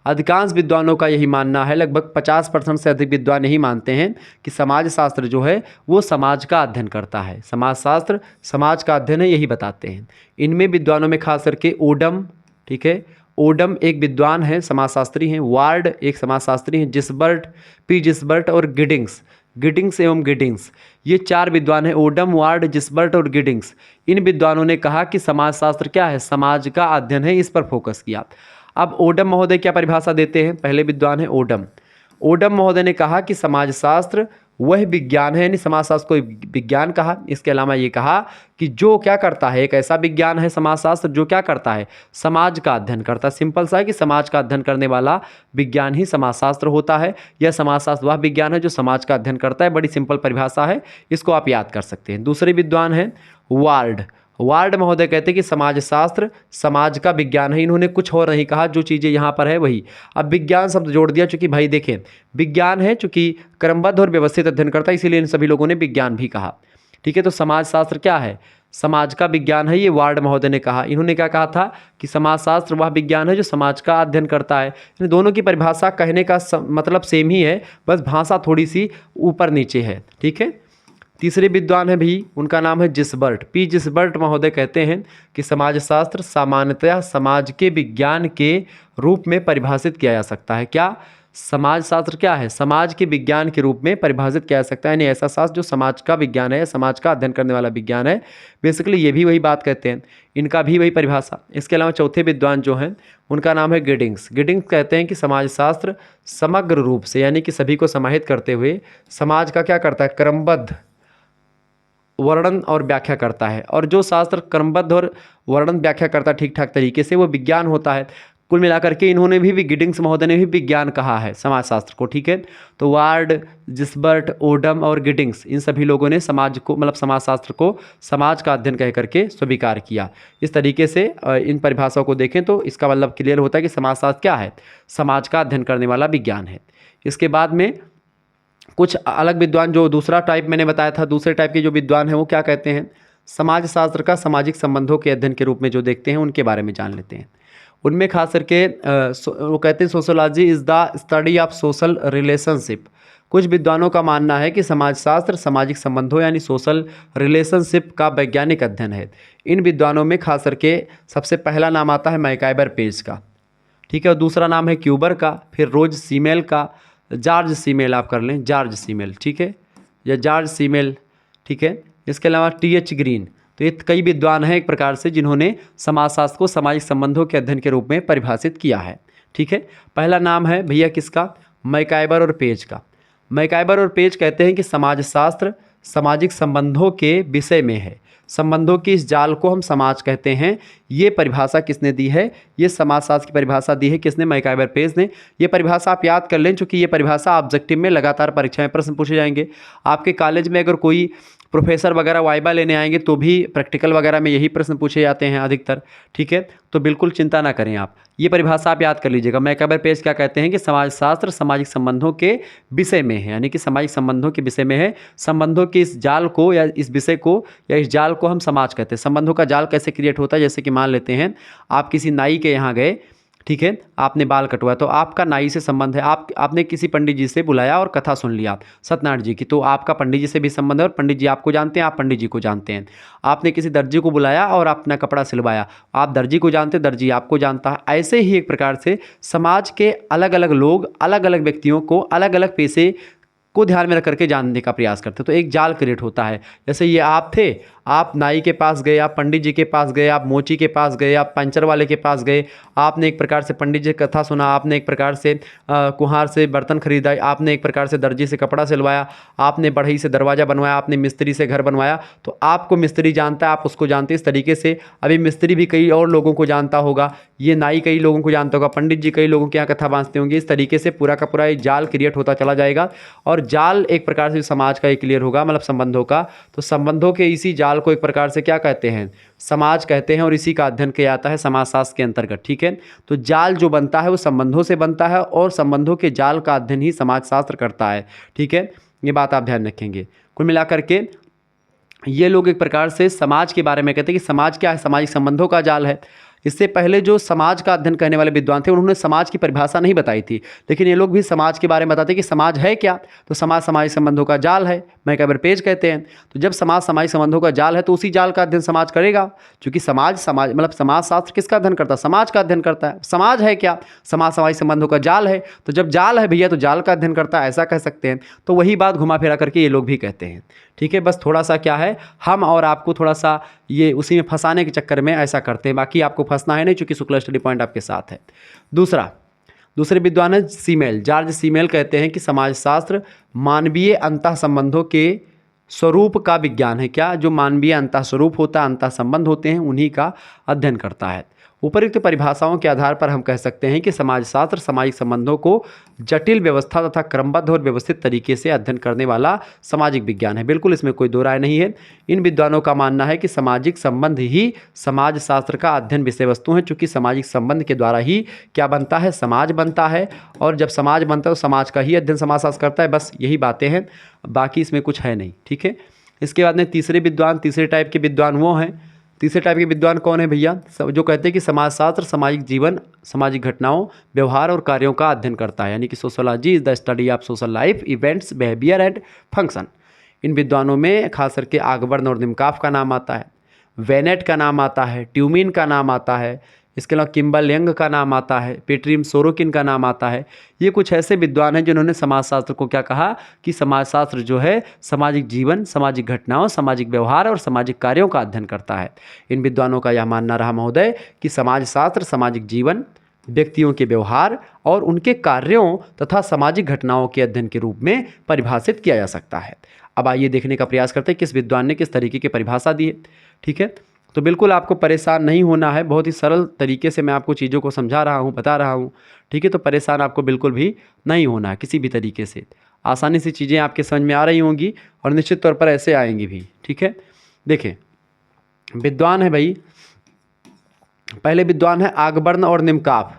अधिकांश विद्वानों का यही मानना है, लगभग 50% से अधिक विद्वान यही मानते हैं कि समाजशास्त्र जो है वो समाज का अध्ययन करता है, समाजशास्त्र समाज का अध्ययन है, यही बताते हैं। इनमें विद्वानों में खास करके ओडम, ठीक है, ओडम एक विद्वान है, समाजशास्त्री हैं। वार्ड एक समाजशास्त्री हैं। जिसबर्ट और गिडिंग्स एवं गिडिंग्स, ये 4 विद्वान हैं, ओडम, वार्ड, जिसबर्ट और गिडिंग्स। इन विद्वानों ने कहा कि समाजशास्त्र क्या है, समाज का अध्ययन है, इस पर फोकस किया। अब ओडम महोदय क्या परिभाषा देते हैं, पहले विद्वान है ओडम महोदय ने कहा कि समाजशास्त्र वह विज्ञान है, यानी समाजशास्त्र को विज्ञान कहा। इसके अलावा ये कहा कि जो क्या करता है, एक ऐसा विज्ञान है समाजशास्त्र जो क्या करता है, समाज का अध्ययन करता है। सिंपल सा है कि समाज का अध्ययन करने वाला विज्ञान ही समाजशास्त्र होता है, या समाजशास्त्र वह विज्ञान है जो समाज का अध्ययन करता है। बड़ी सिंपल परिभाषा है, इसको आप याद कर सकते हैं। दूसरे विद्वान हैं वार्ड महोदय कहते हैं कि समाजशास्त्र समाज का विज्ञान है। इन्होंने कुछ और नहीं कहा, जो चीज़ें यहाँ पर है वही। अब विज्ञान शब्द जोड़ दिया, चूंकि भाई देखें विज्ञान है, चूंकि क्रमबद्ध और व्यवस्थित अध्ययन करता है, इसीलिए इन सभी लोगों ने विज्ञान भी कहा, ठीक है। तो समाजशास्त्र क्या है, समाज का विज्ञान है, ये वार्ड महोदय ने कहा। इन्होंने क्या कहा था कि समाजशास्त्र वह विज्ञान है जो समाज का अध्ययन करता है। इन दोनों की परिभाषा कहने का मतलब सेम ही है, बस भाषा थोड़ी सी ऊपर नीचे है, ठीक है। तीसरे विद्वान है भी, उनका नाम है जिसबर्ट महोदय कहते हैं कि समाजशास्त्र सामान्यतः समाज के विज्ञान के रूप में परिभाषित किया जा सकता है। क्या, समाजशास्त्र क्या है, समाज के विज्ञान के रूप में परिभाषित किया जा सकता है, यानी ऐसा शास्त्र जो समाज का विज्ञान है, समाज का अध्ययन करने वाला विज्ञान है। बेसिकली ये भी वही बात कहते हैं, इनका भी वही परिभाषा। इसके अलावा चौथे विद्वान जो हैं उनका नाम है गिडिंग्स कहते हैं कि समाजशास्त्र समग्र रूप से, यानी कि सभी को समाहित करते हुए समाज का क्या करता है, क्रमबद्ध वर्णन और व्याख्या करता है। और जो शास्त्र क्रमबद्ध और वर्णन व्याख्या करता है ठीक ठाक तरीके से, वो विज्ञान होता है। कुल मिलाकर के इन्होंने भी गिडिंग्स महोदय ने भी विज्ञान कहा है समाजशास्त्र को, ठीक है। तो वार्ड, जिसबर्ट, ओडम और गिडिंग्स, इन सभी लोगों ने समाज को, मतलब समाजशास्त्र को समाज का अध्ययन कह करके स्वीकार किया। इस तरीके से इन परिभाषाओं को देखें तो इसका मतलब क्लियर होता है कि समाजशास्त्र क्या है, समाज का अध्ययन करने वाला विज्ञान है। इसके बाद में कुछ अलग विद्वान, जो दूसरा टाइप मैंने बताया था, दूसरे टाइप के जो विद्वान हैं वो क्या कहते हैं, समाजशास्त्र का सामाजिक संबंधों के अध्ययन के रूप में जो देखते हैं, उनके बारे में जान लेते हैं। उनमें खास करके वो कहते हैं sociology is the study of social relationship. कुछ विद्वानों का मानना है कि समाजशास्त्र सामाजिक संबंधों यानी सोशल रिलेशनशिप का वैज्ञानिक अध्ययन है। इन विद्वानों में खास करके सबसे पहला नाम आता है मैकाइबर पेज का, ठीक है, और दूसरा नाम है क्यूबर का, फिर रोज सीमेल का, जॉर्ज सीमेल आप कर लें, जॉर्ज सीमेल, ठीक है, या जॉर्ज सीमेल, ठीक है। इसके अलावा टी.एच. ग्रीन। तो ये कई विद्वान हैं एक प्रकार से जिन्होंने समाजशास्त्र को सामाजिक संबंधों के अध्ययन के रूप में परिभाषित किया है, ठीक है। पहला नाम है भैया किसका, मैकाइबर और पेज का। मैकाइबर और पेज कहते हैं कि समाजशास्त्र सामाजिक संबंधों के विषय में है। संबंधों की इस जाल को हम समाज कहते हैं। ये परिभाषा किसने दी है, ये समाजशास्त्र की परिभाषा दी है किसने, मैकाइबर पेज ने। ये परिभाषा आप याद कर लें, चूँकि ये परिभाषा ऑब्जेक्टिव में लगातार परीक्षा में प्रश्न पूछे जाएंगे। आपके कॉलेज में अगर कोई प्रोफेसर वगैरह वाइबा लेने आएंगे तो भी प्रैक्टिकल वगैरह में यही प्रश्न पूछे जाते हैं अधिकतर, ठीक है। तो बिल्कुल चिंता ना करें आप, ये परिभाषा आप याद कर लीजिएगा। मैकाइबर पेज क्या कहते हैं कि समाजशास्त्र सामाजिक संबंधों के विषय में है, यानी कि सामाजिक संबंधों के विषय में है। संबंधों के इस जाल को या इस विषय को या इस जाल को हम समाज कहते हैं। संबंधों का जाल कैसे क्रिएट होता है, जैसे कि मान लेते हैं आप किसी नाई के यहाँ गए, ठीक है, आपने बाल कटवाया, तो आपका नाई से संबंध है। आपने किसी पंडित जी से बुलाया और कथा सुन लिया सत्यनारायण जी की, तो आपका पंडित जी से भी संबंध है और पंडित जी आपको जानते हैं, आप पंडित जी को जानते हैं। आपने किसी दर्जी को बुलाया और अपना कपड़ा सिलवाया, आप दर्जी को जानते हैं, दर्जी आपको जानता है। ऐसे ही एक प्रकार से समाज के अलग अलग लोग अलग अलग व्यक्तियों को अलग अलग पेशे को ध्यान में रख करके जानने का प्रयास करते हैं। तो एक जाल क्रिएट होता है। जैसे ये आप थे, आप नाई के पास गए, आप पंडित जी के पास गए, आप मोची के पास गए, आप पंचर वाले के पास गए, आपने एक प्रकार से पंडित जी की कथा सुना, आपने एक प्रकार से कुम्हार से बर्तन खरीदा, आपने एक प्रकार से दर्जी से कपड़ा सिलवाया, आपने बढ़ई से दरवाज़ा बनवाया, आपने मिस्त्री से घर बनवाया। तो आपको मिस्त्री जानता है, आप उसको जानते हैं। इस तरीके से अभी मिस्त्री भी कई और लोगों को जानता होगा, ये नाई कई लोगों को जानता होगा, पंडित जी कई लोगों के यहाँ कथा बांधते होंगे। इस तरीके से पूरा का पूरा एक जाल क्रिएट होता चला जाएगा और जाल एक प्रकार से समाज का एक क्लियर होगा, मतलब संबंधों का। तो संबंधों के इसी जाल को एक प्रकार से क्या कहते हैं, समाज कहते हैं, और इसी का अध्ययन किया जाता है समाजशास्त्र के अंतर्गत। ठीक है, तो जाल जो बनता है वो संबंधों से बनता है और संबंधों के जाल का अध्ययन ही समाजशास्त्र करता है। ठीक है, ये बात आप ध्यान रखेंगे। कुल मिलाकर के ये लोग एक प्रकार से समाज के बारे में कहते हैं कि समाज क्या है, सामाजिक संबंधों का जाल है। इससे पहले जो समाज का अध्ययन करने वाले विद्वान थे उन्होंने समाज की परिभाषा नहीं बताई थी, लेकिन ये लोग भी समाज के बारे में बताते हैं कि समाज है क्या। तो समाज सामाजिक संबंधों का जाल है, मैं कई बार पेज कहते हैं। तो जब समाज सामाजिक संबंधों का जाल है तो उसी जाल का अध्ययन समाज करेगा, क्योंकि समाज मतलब समाजशास्त्र किसका अध्ययन करता है, समाज का अध्ययन करता है। समाज है क्या, समाज सामाजिक संबंधों का जाल है। तो जब जाल है भैया तो जाल का अध्ययन करता है, ऐसा कह सकते हैं। तो वही बात घुमा फिरा करके ये लोग भी कहते हैं। ठीक है, बस थोड़ा सा क्या है, हम और आपको थोड़ा सा ये उसी में फंसाने के चक्कर में ऐसा करते हैं, बाकी आपको फंसना है नहीं, चूंकि शुक्ला स्टडी पॉइंट आपके साथ है। दूसरे विद्वान है सीमेल, जॉर्ज सीमेल कहते हैं कि समाजशास्त्र मानवीय अंतः संबंधों के स्वरूप का विज्ञान है। क्या, जो मानवीय अंतः स्वरूप होता है, अंतः संबंध होते हैं, उन्हीं का अध्ययन करता है। उपरोक्त परिभाषाओं के आधार पर हम कह सकते हैं कि समाजशास्त्र सामाजिक संबंधों को जटिल व्यवस्था तथा क्रमबद्ध और व्यवस्थित तरीके से अध्ययन करने वाला सामाजिक विज्ञान है। बिल्कुल, इसमें कोई दो राय नहीं है। इन विद्वानों का मानना है कि सामाजिक संबंध ही समाजशास्त्र का अध्ययन विषय वस्तु है, चूँकि सामाजिक संबंध के द्वारा ही क्या बनता है, समाज बनता है। और जब समाज बनता है तो समाज का ही अध्ययन समाजशास्त्र करता है। बस यही बातें हैं, बाकी इसमें कुछ है नहीं। ठीक है, इसके बाद में तीसरे टाइप के विद्वान वो हैं। तीसरे टाइप के विद्वान कौन है भैया, जो कहते हैं कि समाजशास्त्र सामाजिक जीवन, सामाजिक घटनाओं, व्यवहार और कार्यों का अध्ययन करता है, यानी कि sociology is the study of social life, events, behaviour and function. इन विद्वानों में खास करके आगबर्न और निमकाफ का नाम आता है, वेनेट का नाम आता है, ट्यूमिन का नाम आता है, इसके अलावा किम्बल यंग का नाम आता है, पेट्रीम सोरोकिन का नाम आता है। ये कुछ ऐसे विद्वान हैं जिन्होंने समाजशास्त्र को क्या कहा कि समाजशास्त्र जो है सामाजिक जीवन, सामाजिक घटनाओं, सामाजिक व्यवहार और सामाजिक कार्यों का अध्ययन करता है। इन विद्वानों का यह मानना रहा महोदय कि समाजशास्त्र सामाजिक जीवन, व्यक्तियों के व्यवहार और उनके कार्यों तथा सामाजिक घटनाओं के अध्ययन के रूप में परिभाषित किया जा सकता है। अब आइए देखने का प्रयास करते हैं किस विद्वान ने किस तरीके की परिभाषा दी है। ठीक है, तो बिल्कुल आपको परेशान नहीं होना है, बहुत ही सरल तरीके से मैं आपको चीज़ों को समझा रहा हूँ, बता रहा हूँ। ठीक है, तो परेशान आपको बिल्कुल भी नहीं होना है किसी भी तरीके से। आसानी से चीज़ें आपके समझ में आ रही होंगी और निश्चित तौर पर ऐसे आएंगी भी। ठीक है, देखें विद्वान है भाई, पहले विद्वान है आगबर्न और निमकाफ।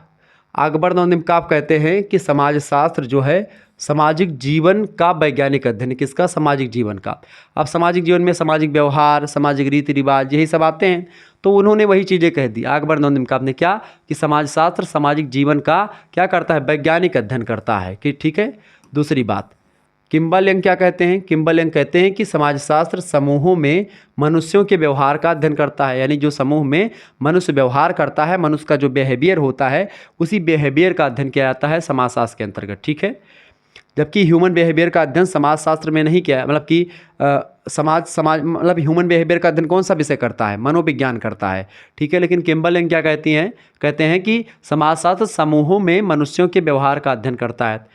आगबर्न और निमकाफ कहते हैं कि समाजशास्त्र जो है सामाजिक जीवन का वैज्ञानिक अध्ययन, किसका, सामाजिक जीवन का। अब सामाजिक जीवन में सामाजिक व्यवहार, सामाजिक रीति रिवाज, यही सब आते हैं। तो उन्होंने वही चीज़ें कह दी आगबर्न और निमकाफ ने, क्या कि समाजशास्त्र सामाजिक जीवन का क्या करता है, वैज्ञानिक अध्ययन करता है। कि ठीक है, दूसरी बात किम्बल यंग क्या कहते हैं, किम्बल यंग कहते हैं कि समाजशास्त्र समूहों में मनुष्यों के व्यवहार का अध्ययन करता है, यानी जो समूह में मनुष्य व्यवहार करता है, मनुष्य का जो बिहेवियर होता है, उसी बिहेवियर का अध्ययन किया जाता है समाजशास्त्र के अंतर्गत। ठीक है, जबकि ह्यूमन बिहेवियर का अध्ययन समाजशास्त्र में नहीं किया, मतलब कि समाज मतलब ह्यूमन बिहेवियर का अध्ययन कौन सा विषय करता है, मनोविज्ञान करता है। ठीक है, लेकिन किम्बल यंग क्या कहते हैं कि समाजशास्त्र समूहों में मनुष्यों के व्यवहार का अध्ययन करता है।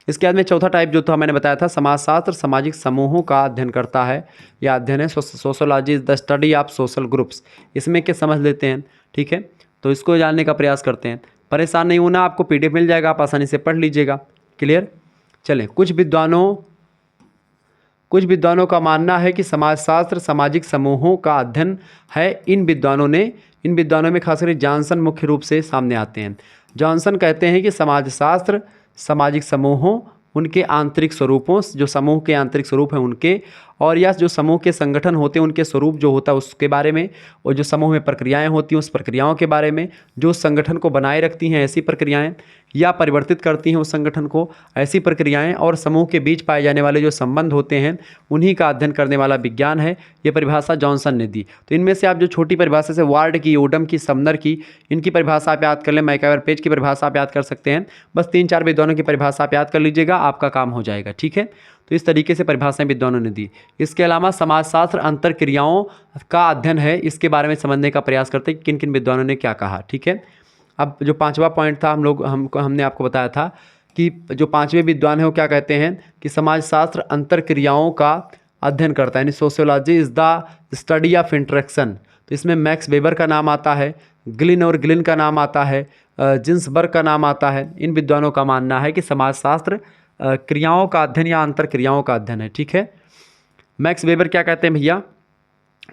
इसके बाद में चौथा टाइप जो था मैंने बताया था, समाजशास्त्र सामाजिक समूहों का अध्ययन करता है। यह अध्ययन है sociology is the study of social groups. इसमें क्या समझ लेते हैं। ठीक है, तो इसको जानने का प्रयास करते हैं। परेशान नहीं होना, आपको PDF मिल जाएगा, आप आसानी से पढ़ लीजिएगा। क्लियर, चलें। कुछ विद्वानों का मानना है कि समाजशास्त्र सामाजिक समूहों का अध्ययन है। इन विद्वानों में खासकर जॉनसन मुख्य रूप से सामने आते हैं। जॉनसन कहते हैं कि समाजशास्त्र सामाजिक समूहों, उनके आंतरिक स्वरूपों, जो समूह के आंतरिक स्वरूप हैं उनके, और या जो समूह के संगठन होते हैं उनके स्वरूप जो होता है उसके बारे में, और जो समूह में प्रक्रियाएं होती हैं उस प्रक्रियाओं के बारे में, जो संगठन को बनाए रखती हैं ऐसी प्रक्रियाएं या परिवर्तित करती हैं उस संगठन को ऐसी प्रक्रियाएं, और समूह के बीच पाए जाने वाले जो संबंध होते हैं उन्हीं का अध्ययन करने वाला विज्ञान है। ये परिभाषा जॉनसन ने दी। तो इनमें से आप जो छोटी परिभाषा से वार्ड की, ओडम की, समनर की, इनकी परिभाषा आप याद कर लें, मैकावर पेज की परिभाषा आप याद कर सकते हैं। बस 3-4 विद्वानों की परिभाषा आप याद कर लीजिएगा, आपका काम हो जाएगा। ठीक है, तो इस तरीके से परिभाषाएं विद्वानों ने दी। इसके अलावा समाजशास्त्र अंतर क्रियाओं का अध्ययन है, इसके बारे में समझने का प्रयास करते हैं किन किन विद्वानों ने क्या कहा। ठीक है, अब जो पांचवा पॉइंट था हमने आपको बताया था कि जो पांचवें विद्वान है वो क्या कहते हैं कि समाजशास्त्र अंतर क्रियाओं का अध्ययन करता है, यानी sociology is the study of interaction. तो इसमें मैक्स वेबर का नाम आता है, ग्लिन और ग्लिन का नाम आता है, जिन्सबर्ग का नाम आता है। इन विद्वानों का मानना है कि समाजशास्त्र क्रियाओं का अध्ययन या अंतर क्रियाओं का अध्ययन है। ठीक है, मैक्स वेबर क्या कहते हैं भैया?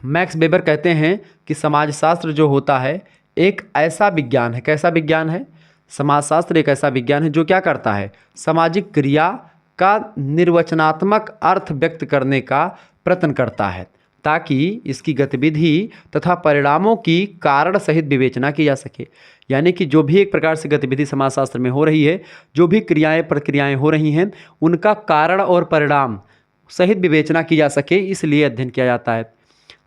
मैक्स वेबर कहते हैं कि समाजशास्त्र जो होता है एक ऐसा विज्ञान है, कैसा विज्ञान है? समाजशास्त्र एक ऐसा विज्ञान है जो क्या करता है, सामाजिक क्रिया का निर्वचनात्मक अर्थ व्यक्त करने का प्रयत्न करता है ताकि इसकी गतिविधि तथा परिणामों की कारण सहित विवेचना की जा सके। यानी कि जो भी एक प्रकार से गतिविधि समाजशास्त्र में हो रही है, जो भी क्रियाएं प्रक्रियाएं हो रही हैं, उनका कारण और परिणाम सहित विवेचना की जा सके, इसलिए अध्ययन किया जाता है।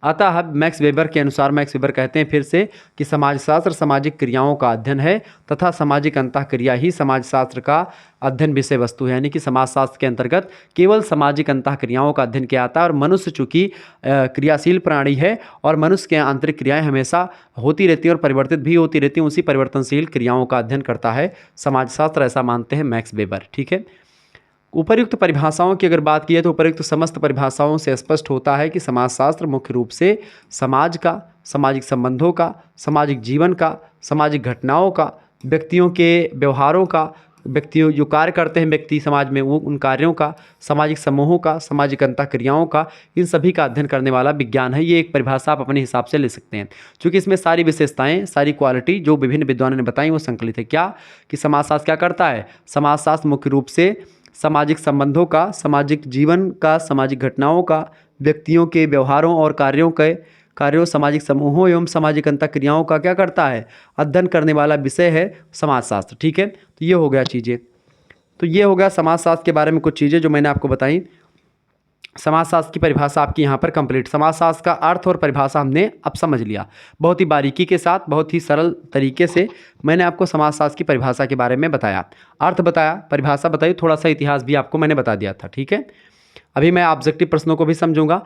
अतः मैक्स वेबर के अनुसार, मैक्स वेबर कहते हैं फिर से कि समाजशास्त्र सामाजिक क्रियाओं का अध्ययन है तथा सामाजिक अंतःक्रिया ही समाजशास्त्र का अध्ययन विषय वस्तु है। यानी कि समाजशास्त्र के अंतर्गत केवल सामाजिक अंतःक्रियाओं का अध्ययन किया जाता है और मनुष्य चूँकि क्रियाशील प्राणी है और मनुष्य के आंतरिक क्रियाएं हमेशा होती रहती हैं और परिवर्तित भी होती रहती हैं, उसी परिवर्तनशील क्रियाओं का अध्ययन करता है समाजशास्त्र, ऐसा मानते हैं मैक्स वेबर। ठीक है, उपर्युक्त परिभाषाओं की अगर बात की है तो उपर्युक्त समस्त परिभाषाओं से स्पष्ट होता है कि समाजशास्त्र मुख्य रूप से समाज का, सामाजिक संबंधों का, सामाजिक जीवन का, सामाजिक घटनाओं का, व्यक्तियों के व्यवहारों का, व्यक्तियों जो कार्य करते हैं व्यक्ति समाज में वो उन कार्यों का, सामाजिक समूहों का, सामाजिक अंतःक्रियाओं का, इन सभी का अध्ययन करने वाला विज्ञान है। ये एक परिभाषा आप अपने हिसाब से ले सकते हैं, क्योंकि इसमें सारी विशेषताएं, सारी क्वालिटी जो विभिन्न विद्वानों ने बताई वो संकलित है। क्या कि समाजशास्त्र क्या करता है? समाजशास्त्र मुख्य रूप से सामाजिक संबंधों का, सामाजिक जीवन का, सामाजिक घटनाओं का, व्यक्तियों के व्यवहारों और कार्यों, सामाजिक समूहों एवं सामाजिक अंतःक्रियाओं का क्या करता है? अध्ययन करने वाला विषय है समाजशास्त्र। ठीक है, तो ये हो गया चीज़ें, तो ये हो गया समाजशास्त्र के बारे में कुछ चीज़ें जो मैंने आपको बताई। समाजशास्त्र की परिभाषा आपकी यहाँ पर कंप्लीट। समाजशास्त्र का अर्थ और परिभाषा हमने अब समझ लिया, बहुत ही बारीकी के साथ, बहुत ही सरल तरीके से मैंने आपको समाजशास्त्र की परिभाषा के बारे में बताया, अर्थ बताया, परिभाषा बताई, थोड़ा सा इतिहास भी आपको मैंने बता दिया था। ठीक है, अभी मैं ऑब्जेक्टिव प्रश्नों को भी समझूंगा।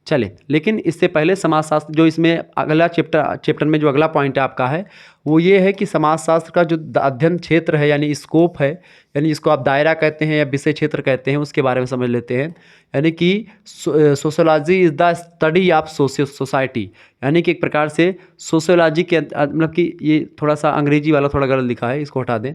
चले, लेकिन इससे पहले समाजशास्त्र जो इसमें अगला चैप्टर में जो अगला पॉइंट आपका है वो ये है कि समाजशास्त्र का जो अध्ययन क्षेत्र है यानी स्कोप है, यानी जिसको आप दायरा कहते हैं या विषय क्षेत्र कहते हैं, उसके बारे में समझ लेते हैं। यानी कि sociology is the study of society, यानी कि एक प्रकार से सोशियोलॉजी के मतलब कि ये थोड़ा सा अंग्रेजी वाला थोड़ा गलत लिखा है, इसको हटा दें।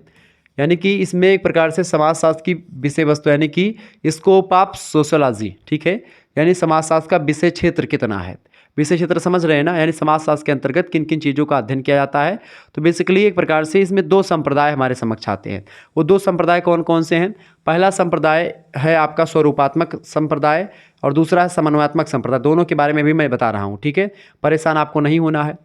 यानी कि इसमें एक प्रकार से समाजशास्त्र की विषय वस्तु यानी कि स्कोप ऑफ सोशियोलॉजी, ठीक है, यानी समाजशास्त्र का विषय क्षेत्र कितना है, विषय क्षेत्र समझ रहे हैं ना, यानी समाजशास्त्र के अंतर्गत किन किन चीज़ों का अध्ययन किया जाता है। तो बेसिकली एक प्रकार से इसमें दो संप्रदाय हमारे समक्ष आते हैं। वो दो संप्रदाय कौन कौन से हैं? पहला संप्रदाय है आपका स्वरूपात्मक संप्रदाय और दूसरा है समन्वयात्मक संप्रदाय। दोनों के बारे में भी मैं बता रहा हूँ, ठीक है, परेशान आपको नहीं होना है।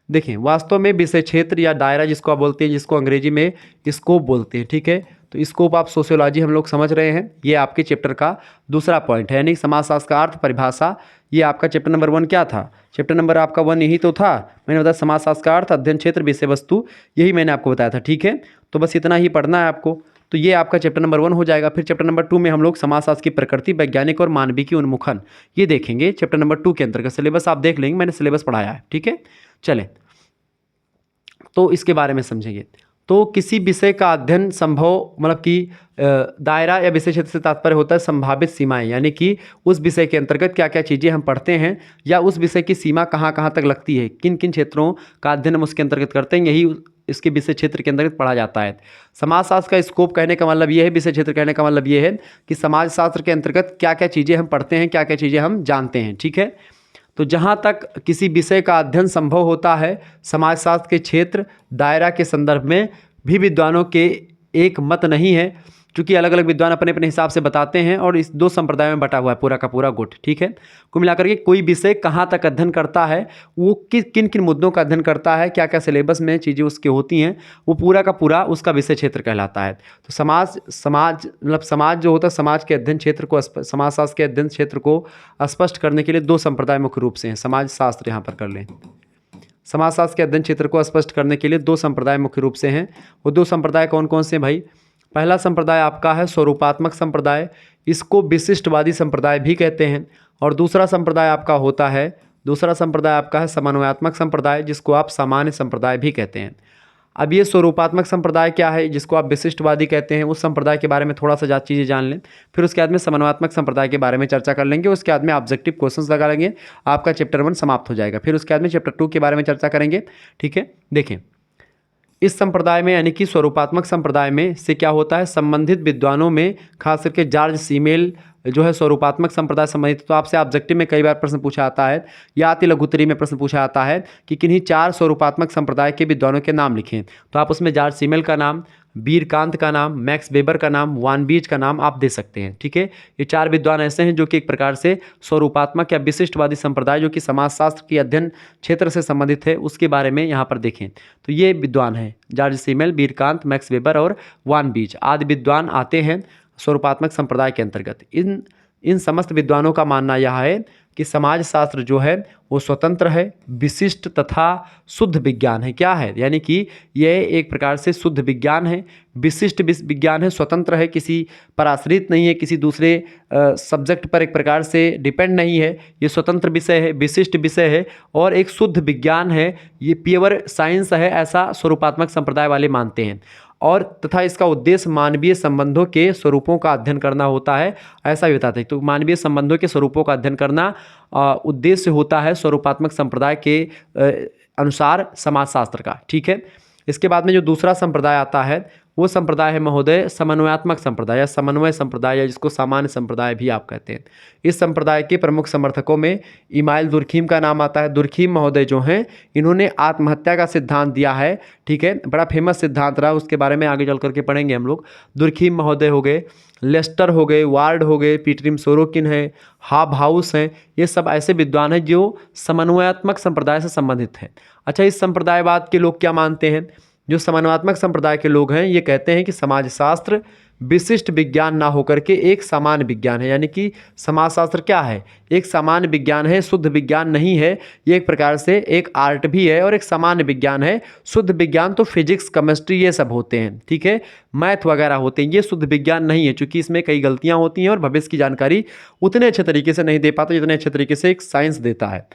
देखें, वास्तव में विषय क्षेत्र या दायरा जिसको आप बोलते हैं, जिसको अंग्रेजी में स्कोप बोलते हैं, ठीक है, तो स्कोप ऑफ सोशियोलॉजी हम लोग समझ रहे हैं। ये आपके चैप्टर का दूसरा पॉइंट है, यानी समाजशास्त्र का अर्थ परिभाषा। ये आपका चैप्टर नंबर 1 क्या था? चैप्टर नंबर आपका 1 यही तो था, मैंने बताया समाजशास्त्र का अर्थ, अध्ययन क्षेत्र, विषय वस्तु, यही मैंने आपको बताया था। ठीक है, तो बस इतना ही पढ़ना है आपको। तो ये आपका चैप्टर नंबर 1 हो जाएगा। फिर चैप्टर नंबर 2 में हम लोग समाजशास्त्र की प्रकृति, वैज्ञानिक और मानविकी उन्मुखन ये देखेंगे चैप्टर नंबर 2 के अंतर्गत। सिलेबस आप देख लेंगे, मैंने सिलेबस पढ़ाया है, ठीक है। चलें, तो इसके बारे में समझेंगे। तो किसी विषय का अध्ययन संभव मतलब कि दायरा या विषय क्षेत्र से तात्पर्य होता है संभावित सीमाएं, यानी कि उस विषय के अंतर्गत क्या क्या चीज़ें हम पढ़ते हैं या उस विषय की सीमा कहाँ कहाँ तक लगती है, किन किन क्षेत्रों का अध्ययन हम उसके अंतर्गत करते हैं, यही इसके विषय क्षेत्र के अंतर्गत पढ़ा जाता है। समाजशास्त्र का स्कोप कहने का मतलब ये है, विषय क्षेत्र कहने का मतलब ये है कि समाजशास्त्र के अंतर्गत क्या क्या चीज़ें हम पढ़ते हैं, क्या क्या चीज़ें हम जानते हैं, ठीक है। तो जहाँ तक किसी विषय का अध्ययन संभव होता है समाजशास्त्र के क्षेत्र दायरा के संदर्भ में भी विद्वानों के एक मत नहीं है, क्योंकि अलग अलग विद्वान अपने अपने हिसाब से बताते हैं और इस दो संप्रदायों में बटा हुआ है पूरा का पूरा गुट, ठीक है। कुल मिलाकर के कोई विषय कहाँ तक अध्ययन करता है, वो किन किन मुद्दों का अध्ययन करता है, क्या क्या सिलेबस में चीज़ें उसकी होती हैं, वो पूरा का पूरा उसका विषय क्षेत्र कहलाता है। तो समाज मतलब समाज जो होता है, समाज के अध्ययन क्षेत्र को, समाजशास्त्र के अध्ययन क्षेत्र को स्पष्ट करने के लिए दो संप्रदाय मुख्य रूप से हैं। समाजशास्त्र यहाँ पर कर लें, समाजशास्त्र के अध्ययन क्षेत्र को स्पष्ट करने के लिए दो संप्रदाय मुख्य रूप से हैं। वो दो संप्रदाय कौन कौन से हैं भाई? पहला संप्रदाय आपका है स्वरूपात्मक संप्रदाय, इसको विशिष्टवादी संप्रदाय भी कहते हैं। और दूसरा संप्रदाय आपका है समन्वयात्मक संप्रदाय, जिसको आप सामान्य संप्रदाय भी कहते हैं। अब ये स्वरूपात्मक संप्रदाय क्या है, जिसको आप विशिष्टवादी कहते हैं, उस संप्रदाय के बारे में थोड़ा सा ज़्यादा चीज़ें जान लें। फिर उसके बाद में समन्वयात्मक संप्रदाय के बारे में चर्चा कर लेंगे। उसके बाद में ऑब्जेक्टिव क्वेश्चंस लगा लेंगे, आपका चैप्टर 1 समाप्त हो जाएगा। फिर उसके बाद में चैप्टर 2 के बारे में चर्चा करेंगे। ठीक है, देखें इस संप्रदाय में यानी कि स्वरूपात्मक संप्रदाय में से क्या होता है, संबंधित विद्वानों में खास करके जॉर्ज सीमेल जो है स्वरूपात्मक संप्रदाय संबंधित। तो आपसे ऑब्जेक्टिव में कई बार प्रश्न पूछा आता है या अति लघुत्तरी में प्रश्न पूछा आता है कि किन्हीं 4 स्वरूपात्मक संप्रदाय के विद्वानों के नाम लिखें। तो आप उसमें जॉर्ज सीमेल का नाम, वीरकांत का नाम, मैक्स वेबर का नाम, वान बीज का नाम आप दे सकते हैं। ठीक है, ये 4 विद्वान ऐसे हैं जो कि एक प्रकार से स्वरूपात्मक या विशिष्टवादी संप्रदाय जो कि समाजशास्त्र के अध्ययन क्षेत्र से संबंधित है, उसके बारे में यहाँ पर देखें। तो ये विद्वान हैं जॉर्ज सीमेल, वीरकांत, मैक्स वेबर और वान बीज आदि विद्वान आते हैं स्वरूपात्मक संप्रदाय के अंतर्गत। इन समस्त विद्वानों का मानना यह है कि समाजशास्त्र जो है वो स्वतंत्र है, विशिष्ट तथा शुद्ध विज्ञान है। क्या है, यानी कि यह एक प्रकार से शुद्ध विज्ञान है, विशिष्ट विज्ञान है, स्वतंत्र है, किसी पर आश्रित नहीं है, किसी दूसरे सब्जेक्ट पर एक प्रकार से डिपेंड नहीं है। ये स्वतंत्र विषय है, विशिष्ट विषय है और एक शुद्ध विज्ञान है, ये प्योर साइंस है, ऐसा स्वरूपात्मक संप्रदाय वाले मानते हैं। और तथा इसका उद्देश्य मानवीय संबंधों के स्वरूपों का अध्ययन करना होता है, ऐसा भी बताते हैं। तो मानवीय संबंधों के स्वरूपों का अध्ययन करना उद्देश्य होता है स्वरूपात्मक संप्रदाय के अनुसार समाजशास्त्र का। ठीक है, इसके बाद में जो दूसरा संप्रदाय आता है वो संप्रदाय है महोदय समन्वयात्मक संप्रदाय या समन्वय संप्रदाय, या जिसको सामान्य संप्रदाय भी आप कहते हैं। इस संप्रदाय के प्रमुख समर्थकों में इमाइल दुर्खीम का नाम आता है। दुर्खीम महोदय जो हैं इन्होंने आत्महत्या का सिद्धांत दिया है। ठीक है, बड़ा फेमस सिद्धांत रहा, उसके बारे में आगे चल करके पढ़ेंगे हम लोग। दुर्खीम महोदय हो गए, लेस्टर हो गए, वार्ड हो गए, पीटरिम सोरोकिन है, हाबहाउस हैं, ये सब ऐसे विद्वान हैं जो समन्वयात्मक संप्रदाय से संबंधित हैं। अच्छा, इस संप्रदायवाद के लोग क्या मानते हैं? जो समन्वयात्मक संप्रदाय के लोग हैं ये कहते हैं कि समाजशास्त्र विशिष्ट विज्ञान ना होकर के एक सामान्य विज्ञान है। यानी कि समाजशास्त्र क्या है, एक सामान्य विज्ञान है, शुद्ध विज्ञान नहीं है। ये एक प्रकार से एक आर्ट भी है और एक सामान्य विज्ञान है। शुद्ध विज्ञान तो फिजिक्स, केमिस्ट्री ये सब होते हैं, ठीक है, मैथ वगैरह होते हैं। ये शुद्ध विज्ञान नहीं है, क्योंकि इसमें कई गलतियाँ होती हैं और भविष्य की जानकारी उतने अच्छे तरीके से नहीं दे पाता जितने अच्छे तरीके से एक साइंस देता है।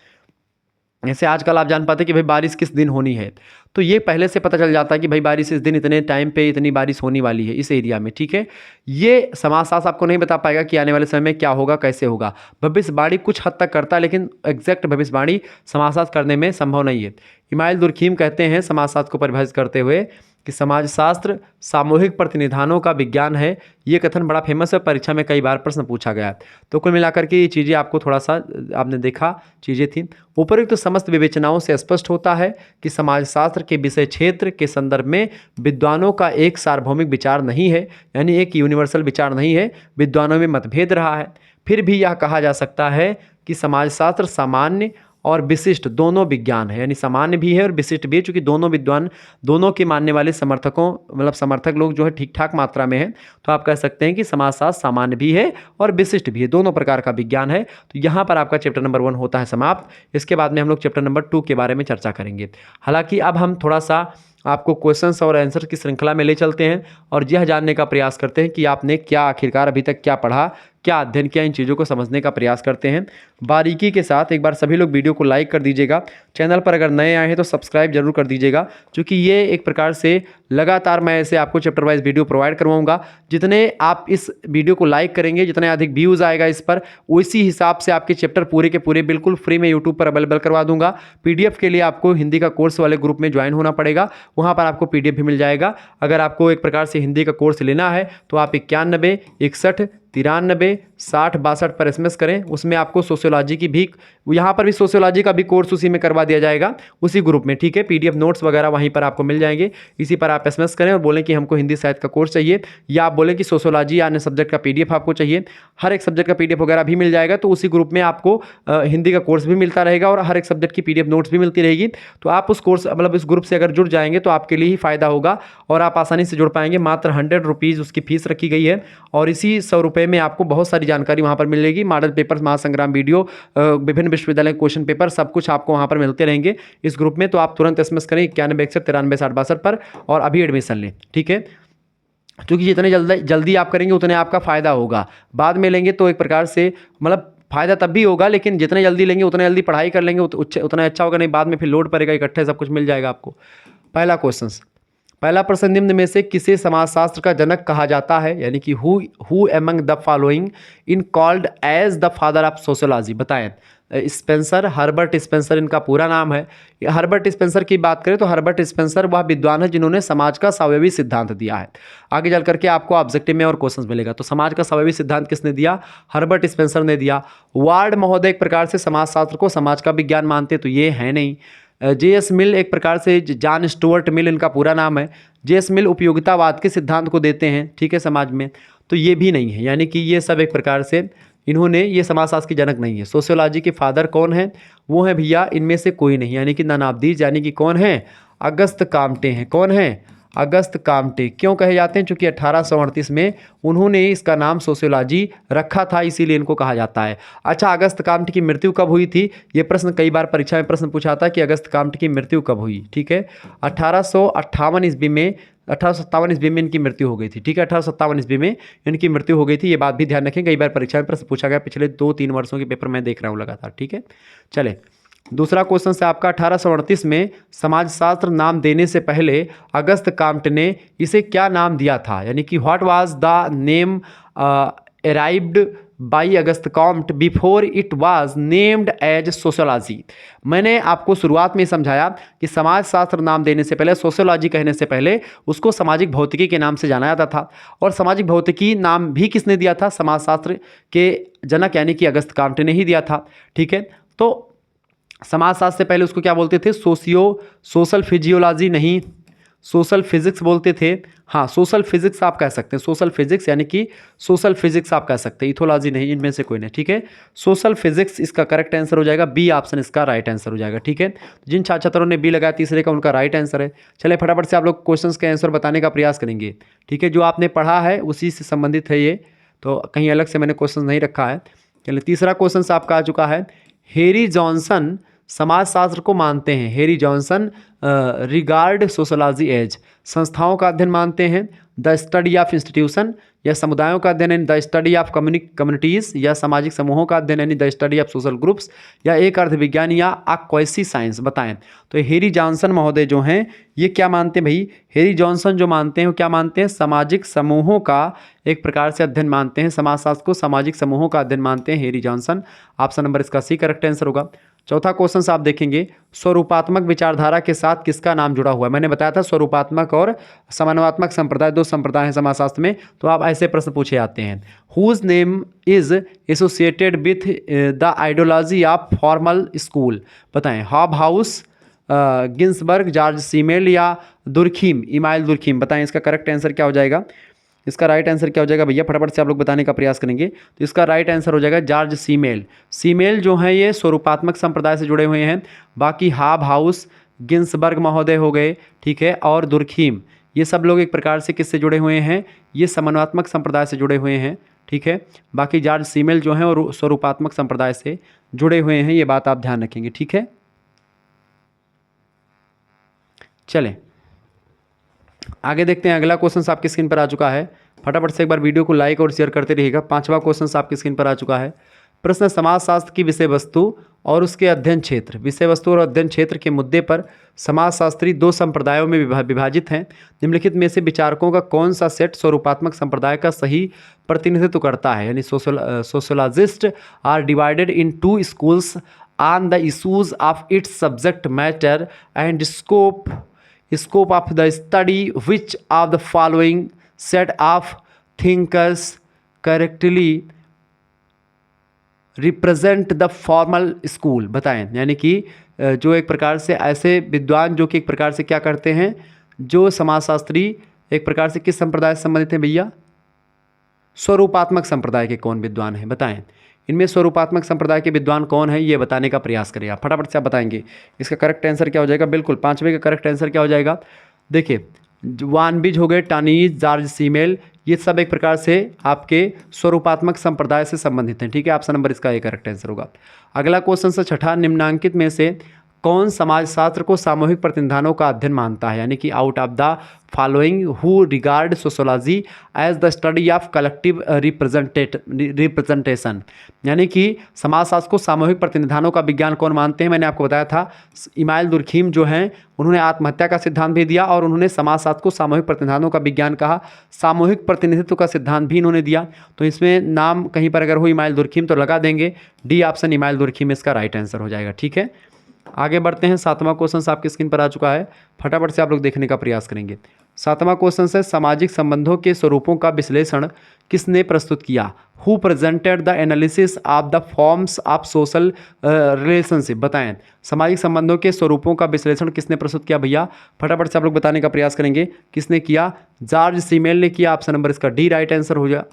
जैसे आजकल आप जान पाते कि भाई बारिश किस दिन होनी है, तो ये पहले से पता चल जाता है कि भाई बारिश इस दिन इतने टाइम पे इतनी बारिश होने वाली है इस एरिया में। ठीक है, ये समाजशास्त्र आपको नहीं बता पाएगा कि आने वाले समय में क्या होगा, कैसे होगा। भविष्यवाणी कुछ हद तक करता है, लेकिन एग्जैक्ट भविष्यवाणी समाजशास्त्र करने में संभव नहीं है। इमाइल दुर्खीम कहते हैं समाजशास्त्र को परिभाषित करते हुए कि समाजशास्त्र सामूहिक प्रतिनिधानों का विज्ञान है। ये कथन बड़ा फेमस है, परीक्षा में कई बार प्रश्न पूछा गया। तो कुल मिलाकर के ये चीज़ें आपको थोड़ा सा आपने देखा चीज़ें थी। उपरोक्त तो समस्त विवेचनाओं से स्पष्ट होता है कि समाजशास्त्र के विषय क्षेत्र के संदर्भ में विद्वानों का एक सार्वभौमिक विचार नहीं है, यानी एक यूनिवर्सल विचार नहीं है, विद्वानों में मतभेद रहा है। फिर भी यह कहा जा सकता है कि समाजशास्त्र सामान्य और विशिष्ट दोनों विज्ञान है, यानी सामान्य भी है और विशिष्ट भी है, चूँकि दोनों विद्वान, दोनों के मानने वाले समर्थकों मतलब समर्थक लोग जो है ठीक ठाक मात्रा में है। तो आप कह सकते हैं कि समाजशास्त्र सामान्य भी है और विशिष्ट भी है, दोनों प्रकार का विज्ञान है। तो यहाँ पर आपका चैप्टर नंबर 1 होता है समाप्त। इसके बाद में हम लोग चैप्टर नंबर 2 के बारे में चर्चा करेंगे। हालांकि अब हम थोड़ा सा आपको क्वेश्चंस और आंसर की श्रृंखला में ले चलते हैं और यह जानने का प्रयास करते हैं कि आपने क्या आखिरकार अभी तक क्या पढ़ा, क्या अध्ययन किया, इन चीज़ों को समझने का प्रयास करते हैं बारीकी के साथ। एक बार सभी लोग वीडियो को लाइक कर दीजिएगा, चैनल पर अगर नए आए हैं तो सब्सक्राइब जरूर कर दीजिएगा, क्योंकि ये एक प्रकार से लगातार मैं ऐसे आपको चैप्टर वाइज वीडियो प्रोवाइड करवाऊंगा। जितने आप इस वीडियो को लाइक करेंगे, जितने अधिक व्यूज़ आएगा इस पर, उसी हिसाब से आपके चैप्टर पूरे के पूरे बिल्कुल फ्री में यूट्यूब पर अवेलेबल करवा दूंगा। PDF के लिए आपको हिंदी का कोर्स वाले ग्रुप में ज्वाइन होना पड़ेगा, वहाँ पर आपको PDF भी मिल जाएगा। अगर आपको एक प्रकार से हिंदी का कोर्स लेना है तो आप 91 61 93 60 62 पर SMS करें। उसमें आपको सोशियोलॉजी की भी, यहाँ पर भी सोशियोलॉजी का भी कोर्स उसी में करवा दिया जाएगा, उसी ग्रुप में। ठीक है, PDF नोट्स वगैरह वहीं पर आपको मिल जाएंगे। इसी पर आप SMS करें और बोलें कि हमको हिंदी साहित्य का कोर्स चाहिए, या आप बोलें कि सोशियोलॉजी या अन्य सब्जेक्ट का PDF आपको चाहिए। हर एक सब्जेक्ट का PDF वगैरह भी मिल जाएगा। तो उसी ग्रुप में आपको हिंदी का कोर्स भी मिलता रहेगा और हर एक सब्जेक्ट की PDF नोट्स भी मिलती रहेगी। तो आप उस कोर्स मतलब इस ग्रुप से अगर जुड़ जाएंगे तो आपके लिए ही फायदा होगा और आप आसानी से जुड़ पाएंगे। मात्र 100 रुपीज़ उसकी फीस रखी गई है और इसी 100 रुपये में आपको बहुत सारी जानकारी वहाँ पर मिलेगी। मॉडल पेपर, महासंग्राम वीडियो, विभिन्न विश्वविद्यालय क्वेश्चन पेपर, सब कुछ आपको वहाँ पर मिलते रहेंगे इस ग्रुप में। तो आप तुरंत SMS करें 91 61 93 60 62 पर और अभी एडमिशन लें। ठीक है, क्योंकि जितने जल्दी आप करेंगे उतने आपका फ़ायदा होगा। बाद में लेंगे तो एक प्रकार से मतलब फ़ायदा तब भी होगा, लेकिन जितने जल्दी लेंगे उतने जल्दी पढ़ाई कर लेंगे उतना अच्छा होगा, नहीं बाद में फिर लोड पड़ेगा, इकट्ठे सब कुछ मिल जाएगा आपको। पहला प्रश्न, निम्न में से किसे समाजशास्त्र का जनक कहा जाता है, यानी कि who among the following in called as the father of sociology, बताएं। स्पेंसर, हर्बर्ट स्पेंसर इनका पूरा नाम है। हर्बर्ट स्पेंसर की बात करें तो हर्बर्ट स्पेंसर वह विद्वान है जिन्होंने समाज का सावयवी सिद्धांत दिया है। आगे चल करके आपको ऑब्जेक्टिव में और क्वेश्चंस मिलेगा। तो समाज का सावयवी सिद्धांत किसने दिया? हर्बर्ट स्पेंसर ने दिया। वार्ड महोदय एक प्रकार से समाजशास्त्र को समाज का विज्ञान मानते, तो ये है नहीं। जे.एस. मिल एक प्रकार से, जॉन स्टुअर्ट मिल इनका पूरा नाम है। जे.एस. मिल उपयोगितावाद के सिद्धांत को देते हैं, ठीक है, समाज में, तो ये भी नहीं है। यानी कि ये सब एक प्रकार से इन्होंने, ये समाजशास्त्र के जनक नहीं है। सोशियोलॉजी के फादर कौन है? वो है भैया इनमें से कोई नहीं, यानी कि नन ऑफ दीज, यानी कि कौन है? अगस्त काम्टे हैं। कौन है? August Comte. क्यों कहे जाते हैं? क्योंकि 1838 में उन्होंने इसका नाम सोशियोलॉजी रखा था, इसीलिए इनको कहा जाता है। अच्छा, अगस्त काम्टे की मृत्यु कब हुई थी? ये प्रश्न कई बार परीक्षा में प्रश्न पूछा था कि अगस्त काम्टे की मृत्यु कब हुई, ठीक है। 1858 ईस्वी में, 1857 ईस्वी में इनकी मृत्यु हो गई थी, ठीक है। 1857 ईस्वी में इनकी मृत्यु हो गई थी, ये बात भी ध्यान रखें, कई बार परीक्षा में प्रश्न पूछा गया, पिछले 2-3 वर्षों के पेपर मैं देख रहा हूँ लगातार, ठीक है। चले, दूसरा क्वेश्चन से आपका, 1838 में समाजशास्त्र नाम देने से पहले अगस्त काम्टे ने इसे क्या नाम दिया था, यानी कि what was the name arrived by August Comte before it was named as sociology. मैंने आपको शुरुआत में समझाया कि समाजशास्त्र नाम देने से पहले, सोशियोलॉजी कहने से पहले उसको सामाजिक भौतिकी के नाम से जाना जाता था। और सामाजिक भौतिकी नाम भी किसने दिया था? समाजशास्त्र के जनक यानी कि अगस्त काम्टे ने ही दिया था, ठीक है। तो समाजशास्त्र से पहले उसको क्या बोलते थे? सोशल फिजियोलॉजी नहीं, सोशल फिजिक्स बोलते थे। हाँ, सोशल फिजिक्स आप कह सकते हैं, सोशल फिजिक्स यानी कि सोशल फिजिक्स आप कह सकते हैं, इथोलॉजी नहीं, इनमें से कोई नहीं, ठीक है। सोशल फिजिक्स इसका करेक्ट आंसर हो जाएगा, बी ऑप्शन इसका राइट आंसर हो जाएगा, ठीक है। जिन छात्र छात्रों ने बी लगाया तीसरे का, उनका राइट आंसर है। चले फटाफट से आप लोग क्वेश्चन के आंसर बताने का प्रयास करेंगे, ठीक है। जो आपने पढ़ा है उसी से संबंधित है ये, तो कहीं अलग से मैंने क्वेश्चन नहीं रखा है। चलिए, तीसरा क्वेश्चन से आपका आ चुका है। हेरी जॉनसन समाजशास्त्र को मानते हैं, हेरी जॉनसन रिगार्ड सोशोलॉजी एज, संस्थाओं का अध्ययन मानते हैं, द स्टडी ऑफ इंस्टीट्यूशन, या समुदायों का अध्ययन यानी द स्टडी ऑफ कम्युनिटीज़, या सामाजिक समूहों का अध्ययन यानी the study of social groups, या एक अर्थ विज्ञान या क्वासी साइंस, बताएं। तो हेरी जॉनसन महोदय जो हैं ये क्या मानते हैं भाई? हेरी जॉनसन जो मानते हैं वो क्या मानते हैं? सामाजिक समूहों का एक प्रकार से अध्ययन मानते हैं, समाजशास्त्र को सामाजिक समूहों का अध्ययन मानते हैं हेरी जॉनसन। ऑप्शन नंबर इसका सी करेक्ट आंसर होगा। चौथा क्वेश्चन से आप देखेंगे, स्वरूपात्मक विचारधारा के साथ किसका नाम जुड़ा हुआ है? मैंने बताया था स्वरूपात्मक और समन्वयात्मक संप्रदाय, दो संप्रदाय हैं समाजशास्त्र में, तो आप ऐसे प्रश्न पूछे जाते हैं। Whose name is associated with the ideology of formal school, बताएं। Hobhouse, Ginsberg, George Simmel, या दुर्खीम, इमाइल दुर्खीम, बताएं इसका करेक्ट आंसर क्या हो जाएगा? इसका राइट आंसर क्या हो जाएगा भैया? फटाफट से आप लोग बताने का प्रयास करेंगे। तो इसका राइट आंसर हो जाएगा जॉर्ज सीमेल। सीमेल जो हैं ये स्वरूपात्मक संप्रदाय से जुड़े हुए हैं। बाकी हाब हाउस, गिन्सबर्ग महोदय हो गए, ठीक है, और दुर्खीम, ये सब लोग एक प्रकार से किससे जुड़े हुए हैं? ये समन्वयात्मक संप्रदाय से जुड़े हुए हैं, ठीक है। बाकी जॉर्ज सीमेल जो हैं और स्वरूपात्मक संप्रदाय से जुड़े हुए हैं, ये बात आप ध्यान रखेंगे, ठीक है। चलें आगे देखते हैं। अगला क्वेश्चन आपकी स्क्रीन पर आ चुका है, फटाफट से एक बार वीडियो को लाइक और शेयर करते रहिएगा। पांचवा क्वेश्चन आपकी स्क्रीन पर आ चुका है। प्रश्न, समाजशास्त्र की विषय वस्तु और उसके अध्ययन क्षेत्र, विषय वस्तु और अध्ययन क्षेत्र के मुद्दे पर समाजशास्त्री दो संप्रदायों में विभाजित हैं। निम्नलिखित में से विचारकों का कौन सा सेट स्वरूपात्मक संप्रदाय का सही प्रतिनिधित्व करता है? यानी sociologist are divided into schools on the issues of its subject matter and scope of the study. Which of the following set of thinkers correctly represent the formal school, बताएं। यानी कि जो एक प्रकार से ऐसे विद्वान जो कि एक प्रकार से क्या करते हैं, जो समाजशास्त्री एक प्रकार से किस संप्रदाय से संबंधित हैं भैया? स्वरूपात्मक संप्रदाय के कौन विद्वान हैं, बताएं। इनमें स्वरूपात्मक संप्रदाय के विद्वान कौन है, ये बताने का प्रयास करिए आप, फटाफट से आप बताएंगे। इसका करेक्ट आंसर क्या हो जाएगा? बिल्कुल, पांचवे का करेक्ट आंसर क्या हो जाएगा? देखिए, वानबिज हो गए, टानीज, जॉर्ज सीमेल, ये सब एक प्रकार से आपके स्वरूपात्मक संप्रदाय से संबंधित हैं, ठीक है। ऑप्शन नंबर इसका ये करेक्ट आंसर होगा। अगला क्वेश्चन से छठा, निम्नांकित में से कौन समाजशास्त्र को सामूहिक प्रतिनिधानों का अध्ययन मानता है? यानी कि out of the following who regard sociology as the study of collective representation. यानी कि समाजशास्त्र को सामूहिक प्रतिनिधानों का विज्ञान कौन मानते हैं? मैंने आपको बताया था इमाइल दुर्खीम जो हैं उन्होंने आत्महत्या का सिद्धांत भी दिया और उन्होंने समाजशास्त्र को सामूहिक प्रतिनिधानों का विज्ञान कहा। सामूहिक प्रतिनिधित्व का सिद्धांत भी इन्होंने दिया। तो इसमें नाम कहीं पर अगर हो इमाइल दुर्खीम तो लगा देंगे, डी ऑप्शन इमाइल दुर्खीम इसका राइट आंसर हो जाएगा। ठीक है, आगे बढ़ते हैं। 7वां क्वेश्चन आपकी स्क्रीन पर आ चुका है, फटाफट से आप लोग देखने का प्रयास करेंगे। 7वां क्वेश्चन है सामाजिक संबंधों के स्वरूपों का विश्लेषण किसने प्रस्तुत किया? Who presented the analysis of the forms of social relationship. बताएं सामाजिक संबंधों के स्वरूपों का विश्लेषण किसने प्रस्तुत किया भैया? फटाफट से आप लोग बताने का प्रयास करेंगे। किसने किया? जॉर्ज सीमेल ने किया। ऑप्शन नंबर इसका डी राइट आंसर हो जाए।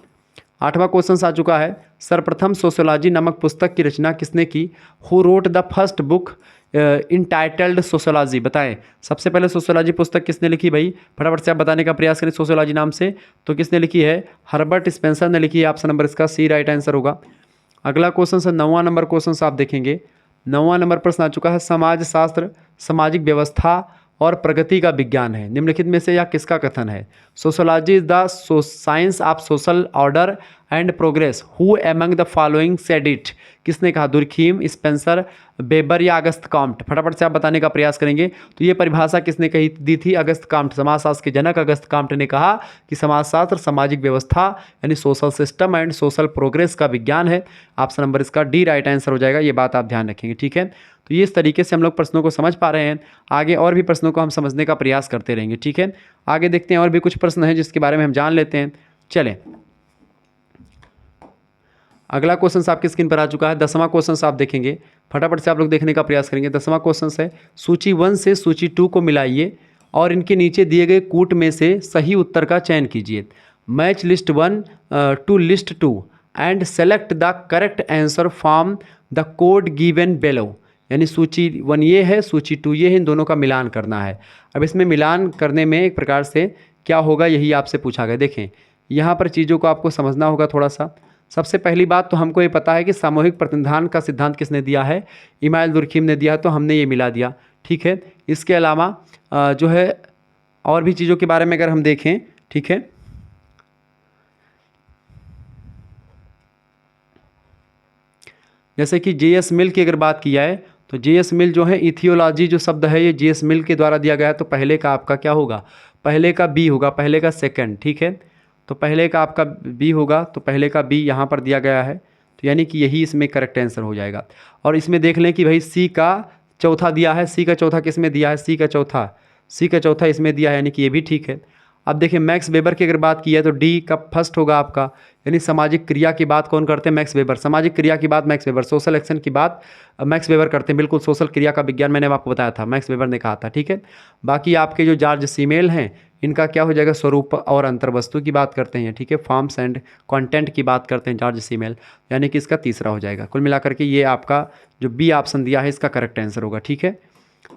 8वां क्वेश्चन आ चुका है, सर्वप्रथम सोशियोलॉजी नामक पुस्तक की रचना किसने की? Who wrote the first book entitled sociology. बताएं सबसे पहले सोशियोलॉजी पुस्तक किसने लिखी भाई? फटाफट से आप बताने का प्रयास करें सोशियोलॉजी नाम से। तो किसने लिखी है? हर्बर्ट स्पेंसर ने लिखी है। ऑप्शन नंबर इसका सी राइट आंसर होगा। अगला क्वेश्चन है 9वां नंबर क्वेश्चन आप देखेंगे। 9वां नंबर प्रश्न आ चुका है, समाज शास्त्र सामाजिक व्यवस्था और प्रगति का विज्ञान है, निम्नलिखित में से यह किसका कथन है? Sociology is the science of social order and progress. Who among the following said it. किसने कहा? दुर्खीम, स्पेंसर, बेबर या अगस्त कॉम्ट। फटाफट से आप बताने का प्रयास करेंगे। तो ये परिभाषा किसने कही दी थी? अगस्त कॉम्ट, समाजशास्त्र के जनक अगस्त कॉम्ट ने कहा कि समाजशास्त्र सामाजिक व्यवस्था यानी social system and social progress का विज्ञान है। ऑप्शन नंबर इसका डी राइट आंसर हो जाएगा। ये बात आप ध्यान रखेंगे। ठीक है, तो ये इस तरीके से हम लोग प्रश्नों को समझ पा रहे हैं। आगे और भी प्रश्नों को हम समझने का प्रयास करते रहेंगे। ठीक है, आगे देखते हैं और भी कुछ प्रश्न हैं जिसके बारे में हम जान लेते हैं। चलें, अगला क्वेश्चन आपकी स्क्रीन पर आ चुका है। 10वां क्वेश्चन आप देखेंगे, फटाफट से आप लोग देखने का प्रयास करेंगे। 10वां क्वेश्चन है, सूची 1 से सूची 2 को मिलाइए और इनके नीचे दिए गए कूट में से सही उत्तर का चयन कीजिए। Match list 1 to list 2 and select the correct answer from the code given below. यानी सूची 1 ये है, सूची 2 ये है, इन दोनों का मिलान करना है। अब इसमें मिलान करने में एक प्रकार से क्या होगा यही आपसे पूछा गया। देखें यहाँ पर चीज़ों को आपको समझना होगा थोड़ा सा। सबसे पहली बात तो हमको ये पता है कि सामूहिक प्रतिनिधान का सिद्धांत किसने दिया है? इमाइल दुर्खीम ने दिया, तो हमने ये मिला दिया। ठीक है, इसके अलावा जो है और भी चीज़ों के बारे में अगर हम देखें, ठीक है, जैसे कि जे.एस. मिल की अगर बात की जाए तो जे.एस. मिल जो है इथियोलॉजी जो शब्द है ये जे.एस. मिल के द्वारा दिया गया है। तो पहले का आपका क्या होगा? पहले का बी होगा, पहले का सेकंड। ठीक है, तो पहले का आपका बी होगा, तो पहले का बी यहाँ पर दिया गया है, तो यानी कि यही इसमें करेक्ट आंसर हो जाएगा। और इसमें देख लें कि भाई सी का चौथा दिया है, सी का चौथा किस में दिया है? सी का चौथा इसमें दिया है, यानी कि ये भी ठीक है। अब देखिए मैक्स वेबर की अगर बात की है तो डी का फर्स्ट होगा आपका, यानी सामाजिक क्रिया की बात कौन करते हैं? Max weber. सामाजिक क्रिया की बात मैक्स वेबर, सोशल एक्शन की बात मैक्स वेबर करते हैं। बिल्कुल, सोशल क्रिया का विज्ञान मैंने आपको बताया था, मैक्स वेबर ने कहा था। ठीक है, बाकी आपके जो जॉर्ज सीमेल हैं इनका क्या हो जाएगा? स्वरूप और अंतर्वस्तु की बात करते हैं। ठीक है, फॉर्म्स एंड कंटेंट की बात करते हैं जॉर्ज सीमेल, यानी कि इसका तीसरा हो जाएगा। कुल मिलाकर के ये आपका जो बी ऑप्शन दिया है इसका करेक्ट आंसर होगा। ठीक है,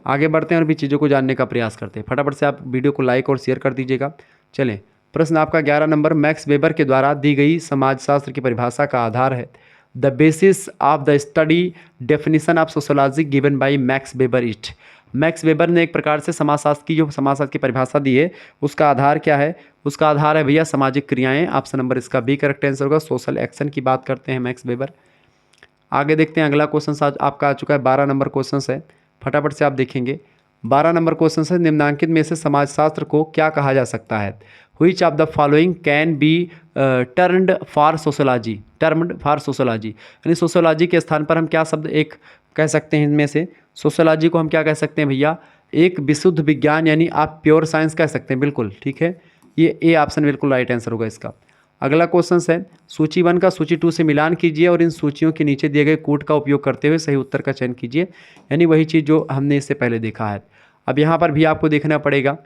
आगे बढ़ते हैं और भी चीज़ों को जानने का प्रयास करते हैं। फटाफट से आप वीडियो को लाइक और शेयर कर दीजिएगा। चलें, प्रश्न आपका 11 नंबर, मैक्स वेबर के द्वारा दी गई समाजशास्त्र की परिभाषा का आधार है। The basis of the study definition of sociology given by max weber it. Max weber ने एक प्रकार से समाजशास्त्र की जो समाजशास्त्र की परिभाषा दी है उसका आधार क्या है? उसका आधार है भैया सामाजिक क्रियाएं। ऑप्शन नंबर इसका बी करेक्ट आंसर होगा। सोशल एक्शन की बात करते हैं मैक्स वेबर। आगे देखते हैं, अगला क्वेश्चन आपका आ चुका है 12 नंबर क्वेश्चन है, फटाफट से आप देखेंगे। 12 नंबर क्वेश्चन है, निम्नांकित में से समाजशास्त्र को क्या कहा जा सकता है? Which of the following can be termed for sociology? Termed for sociology यानी सोशोलॉजी के स्थान पर हम क्या शब्द एक कह सकते हैं? इनमें से सोशोलॉजी को हम क्या कह सकते हैं भैया? एक विशुद्ध विज्ञान, यानी आप प्योर साइंस कह सकते हैं। बिल्कुल ठीक है, ये ए ऑप्शन बिल्कुल राइट आंसर होगा इसका। अगला क्वेश्चन है, सूची 1 का सूची 2 से मिलान कीजिए और इन सूचियों के नीचे दिए गए कूट का उपयोग करते हुए सही उत्तर का चयन कीजिए। यानी वही चीज़ जो हमने इससे पहले देखा है। अब यहाँ पर भी आपको देखना पड़ेगा।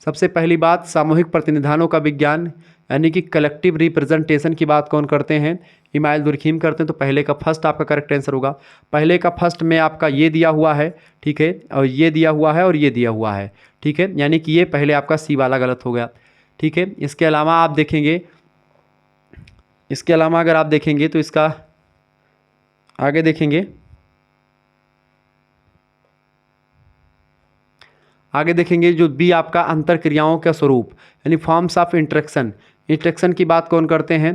सबसे पहली बात, सामूहिक प्रतिनिधानों का विज्ञान यानी कि कलेक्टिव रिप्रेजेंटेशन की बात कौन करते हैं? इमाइल दुर्खीम करते हैं। तो पहले का फर्स्ट आपका करेक्ट आंसर होगा। पहले का फर्स्ट में आपका ये दिया हुआ है, ठीक है, और ये दिया हुआ है और ये दिया हुआ है, ठीक है, यानी कि ये पहले आपका सी वाला गलत हो गया। ठीक है, इसके अलावा आप देखेंगे, इसके अलावा अगर आप देखेंगे तो इसका आगे देखेंगे आगे देखेंगे जो बी आपका अंतर क्रियाओं का स्वरूप यानी फॉर्म्स ऑफ इंटरेक्शन। इंटरेक्शन की बात कौन करते हैं,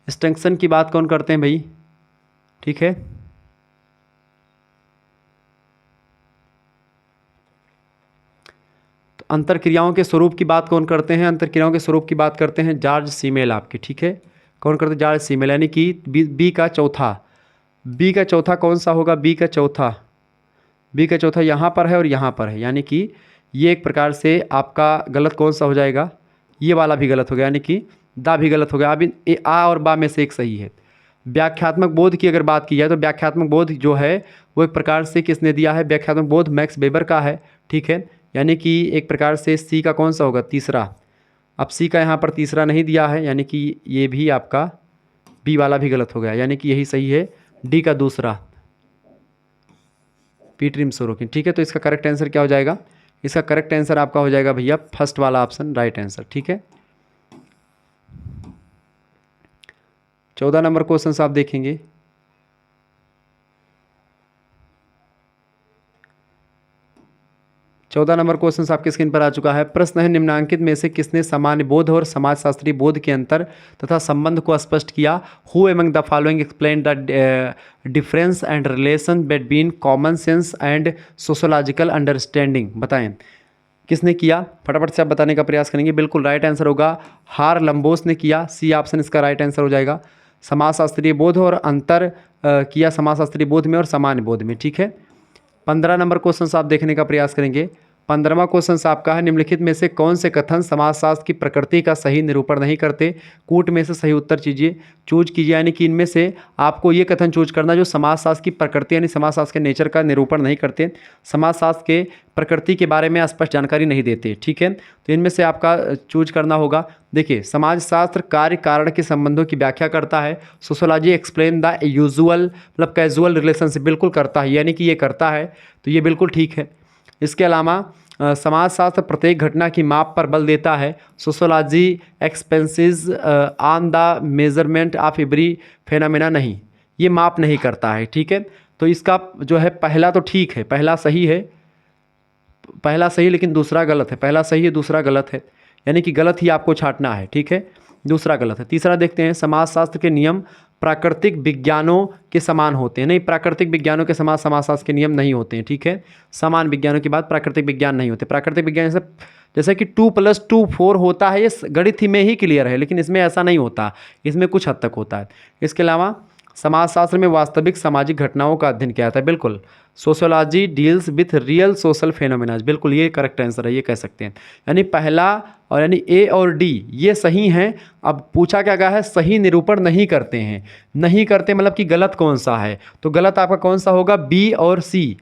एक्सटेंशन की बात कौन करते हैं भाई, ठीक है। तो अंतर क्रियाओं के स्वरूप की बात कौन करते हैं, अंतर क्रियाओं के स्वरूप की बात करते हैं जॉर्ज सीमेल आपके, ठीक है। कौन करते हैं, जॉर्ज सीमेल, यानी कि बी का चौथा, बी का चौथा कौन सा होगा, बी का चौथा, बी का चौथा यहाँ पर है और यहाँ पर है, यानी कि ये एक प्रकार से आपका गलत कौन सा हो जाएगा, ये वाला भी गलत हो गया, यानी कि दा भी गलत हो गया। अब आ और बा में से एक सही है। व्याख्यात्मक बोध की अगर बात की जाए तो व्याख्यात्मक बोध जो है वो एक प्रकार से किसने दिया है, व्याख्यात्मक बोध मैक्स वेबर का है, ठीक है। यानी कि एक प्रकार से सी का कौन सा होगा, तीसरा। अब सी का यहाँ पर तीसरा नहीं दिया है, यानी कि ये भी आपका बी वाला भी गलत हो गया, यानी कि यही सही है, डी का दूसरा, पीटरिम सोरोकिन, ठीक है। तो इसका करेक्ट आंसर क्या हो जाएगा, इसका करेक्ट आंसर आपका हो जाएगा भैया फर्स्ट वाला ऑप्शन राइट आंसर, ठीक है। 14 नंबर क्वेश्चन आप देखेंगे। चौदह नंबर क्वेश्चन आपके स्क्रीन पर आ चुका है। प्रश्न है, निम्नांकित में से किसने सामान्य बोध और समाजशास्त्री बोध के अंतर तथा संबंध को स्पष्ट किया। Who among the following explain the difference and relation between common sense and sociological understanding, बताएं किसने किया, फटाफट से आप बताने का प्रयास करेंगे। बिल्कुल राइट आंसर होगा हारलम्बोस ने किया, सी ऑप्शन इसका राइट आंसर हो जाएगा। समाजशास्त्रीय बोध और अंतर किया समाजशास्त्रीय बोध में और सामान्य बोध में, ठीक है। 15 नंबर क्वेश्चन आप देखने का प्रयास करेंगे। 15वां क्वेश्चन आपका है, निम्नलिखित में से कौन से कथन समाजशास्त्र की प्रकृति का सही निरूपण नहीं करते। कूट में से सही उत्तर चूज कीजिए, यानी कि इनमें से आपको ये कथन चूज करना जो समाजशास्त्र की प्रकृति यानी समाजशास्त्र के नेचर का निरूपण नहीं करते, समाजशास्त्र के प्रकृति के बारे में स्पष्ट जानकारी नहीं देते, ठीक है। तो इनमें से आपका चूज करना होगा। देखिए, समाजशास्त्र कार्य कारण के संबंधों की व्याख्या करता है। सोशोलॉजी एक्सप्लेन द यूजुअल मतलब कैजुअल रिलेशनशिप, बिल्कुल करता है, यानी कि ये करता है, तो ये बिल्कुल ठीक है। इसके अलावा समाजशास्त्र प्रत्येक घटना की माप पर बल देता है। Sociology expenses on the measurement of every phenomena, नहीं, ये माप नहीं करता है, ठीक है। तो इसका जो है पहला तो ठीक है, पहला सही है, पहला सही लेकिन दूसरा गलत है, पहला सही है दूसरा गलत है, यानी कि गलत ही आपको छांटना है, ठीक है, दूसरा गलत है। तीसरा देखते हैं, समाजशास्त्र के नियम प्राकृतिक विज्ञानों के समान होते हैं, नहीं, प्राकृतिक विज्ञानों के समान समाजशास्त्र के नियम नहीं होते हैं, ठीक है। समान विज्ञानों की बात, प्राकृतिक विज्ञान नहीं होते। प्राकृतिक विज्ञान जैसे कि 2+2 4 होता है, ये गणित ही में ही क्लियर है, लेकिन इसमें ऐसा नहीं होता, इसमें कुछ हद तक होता है। इसके अलावा समाजशास्त्र में वास्तविक सामाजिक घटनाओं का अध्ययन किया जाता है, बिल्कुल। Sociology deals with real social phenomenas, बिल्कुल ये करेक्ट आंसर है, ये कह सकते हैं। यानी पहला और यानी ए और डी ये सही हैं। अब पूछा क्या गया है, सही निरूपण नहीं करते हैं, नहीं करते मतलब कि गलत कौन सा है, तो गलत आपका कौन सा होगा, बी और सी,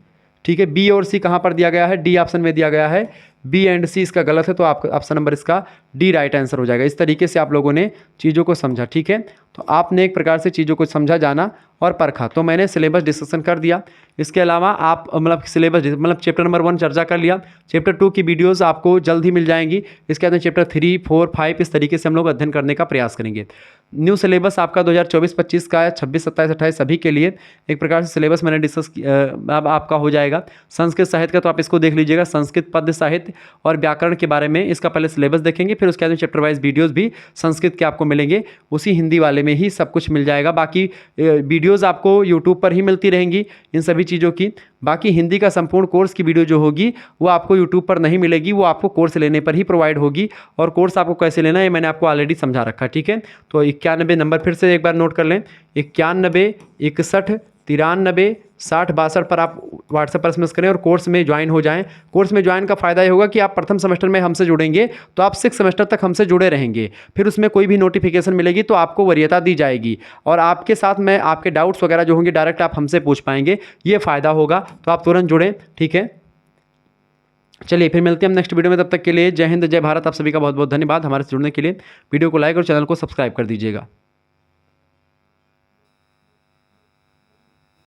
ठीक है। बी और सी कहाँ पर दिया गया है, डी ऑप्शन में दिया गया है, बी एंड सी इसका गलत है, तो आपका ऑप्शन नंबर इसका डी राइट आंसर हो जाएगा। इस तरीके से आप लोगों ने चीज़ों को समझा, ठीक है। तो आपने एक प्रकार से चीज़ों को समझा, जाना और परखा। तो मैंने सिलेबस डिस्कशन कर दिया। इसके अलावा आप मतलब सिलेबस मतलब चैप्टर नंबर 1 चर्चा कर लिया। चैप्टर 2 की वीडियोस आपको जल्द ही मिल जाएंगी। इसके बाद चैप्टर 3, 4, 5 इस तरीके से हम लोग अध्ययन करने का प्रयास करेंगे। न्यू सिलेबस आपका 2024-25 का है, 26, 27, 28 सभी के लिए एक प्रकार से सिलेबस मैंने डिस्कस अब आपका हो जाएगा। संस्कृत साहित्य का तो आप इसको देख लीजिएगा, संस्कृत पद्य साहित्य और व्याकरण के बारे में इसका पहले सिलेबस देखेंगे, फिर उसके बाद चैप्टर वाइज वीडियोस भी संस्कृत के आपको मिलेंगे, उसी हिंदी वाले में ही सब कुछ मिल जाएगा। बाकी वीडियोस आपको यूट्यूब पर ही मिलती रहेंगी इन सभी चीज़ों की। बाकी हिंदी का संपूर्ण कोर्स की वीडियो जो होगी वो आपको यूट्यूब पर नहीं मिलेगी, वो आपको कोर्स लेने पर ही प्रोवाइड होगी। और कोर्स आपको कैसे लेना है मैंने आपको ऑलरेडी समझा रखा है, ठीक है। तो 91 नंबर फिर से एक बार नोट कर लें, 91 61 93 60 62 पर आप व्हाट्सएप पर एसएमएस करें और कोर्स में ज्वाइन हो जाएं। कोर्स में ज्वाइन का फ़ायदा ये होगा कि आप प्रथम सेमेस्टर में हमसे जुड़ेंगे तो आप 6 सेमेस्टर तक हमसे जुड़े रहेंगे। फिर उसमें कोई भी नोटिफिकेशन मिलेगी तो आपको वरीयता दी जाएगी और आपके साथ में आपके डाउट्स वगैरह जो होंगे डायरेक्ट आप हमसे पूछ पाएंगे, ये फ़ायदा होगा। तो आप तुरंत जुड़ें, ठीक है। चलिए फिर मिलते हैं हम नेक्स्ट वीडियो में, तब तक के लिए जय हिंद जय भारत। आप सभी का बहुत बहुत धन्यवाद हमारे से जुड़ने के लिए। वीडियो को लाइक और चैनल को सब्सक्राइब कर दीजिएगा।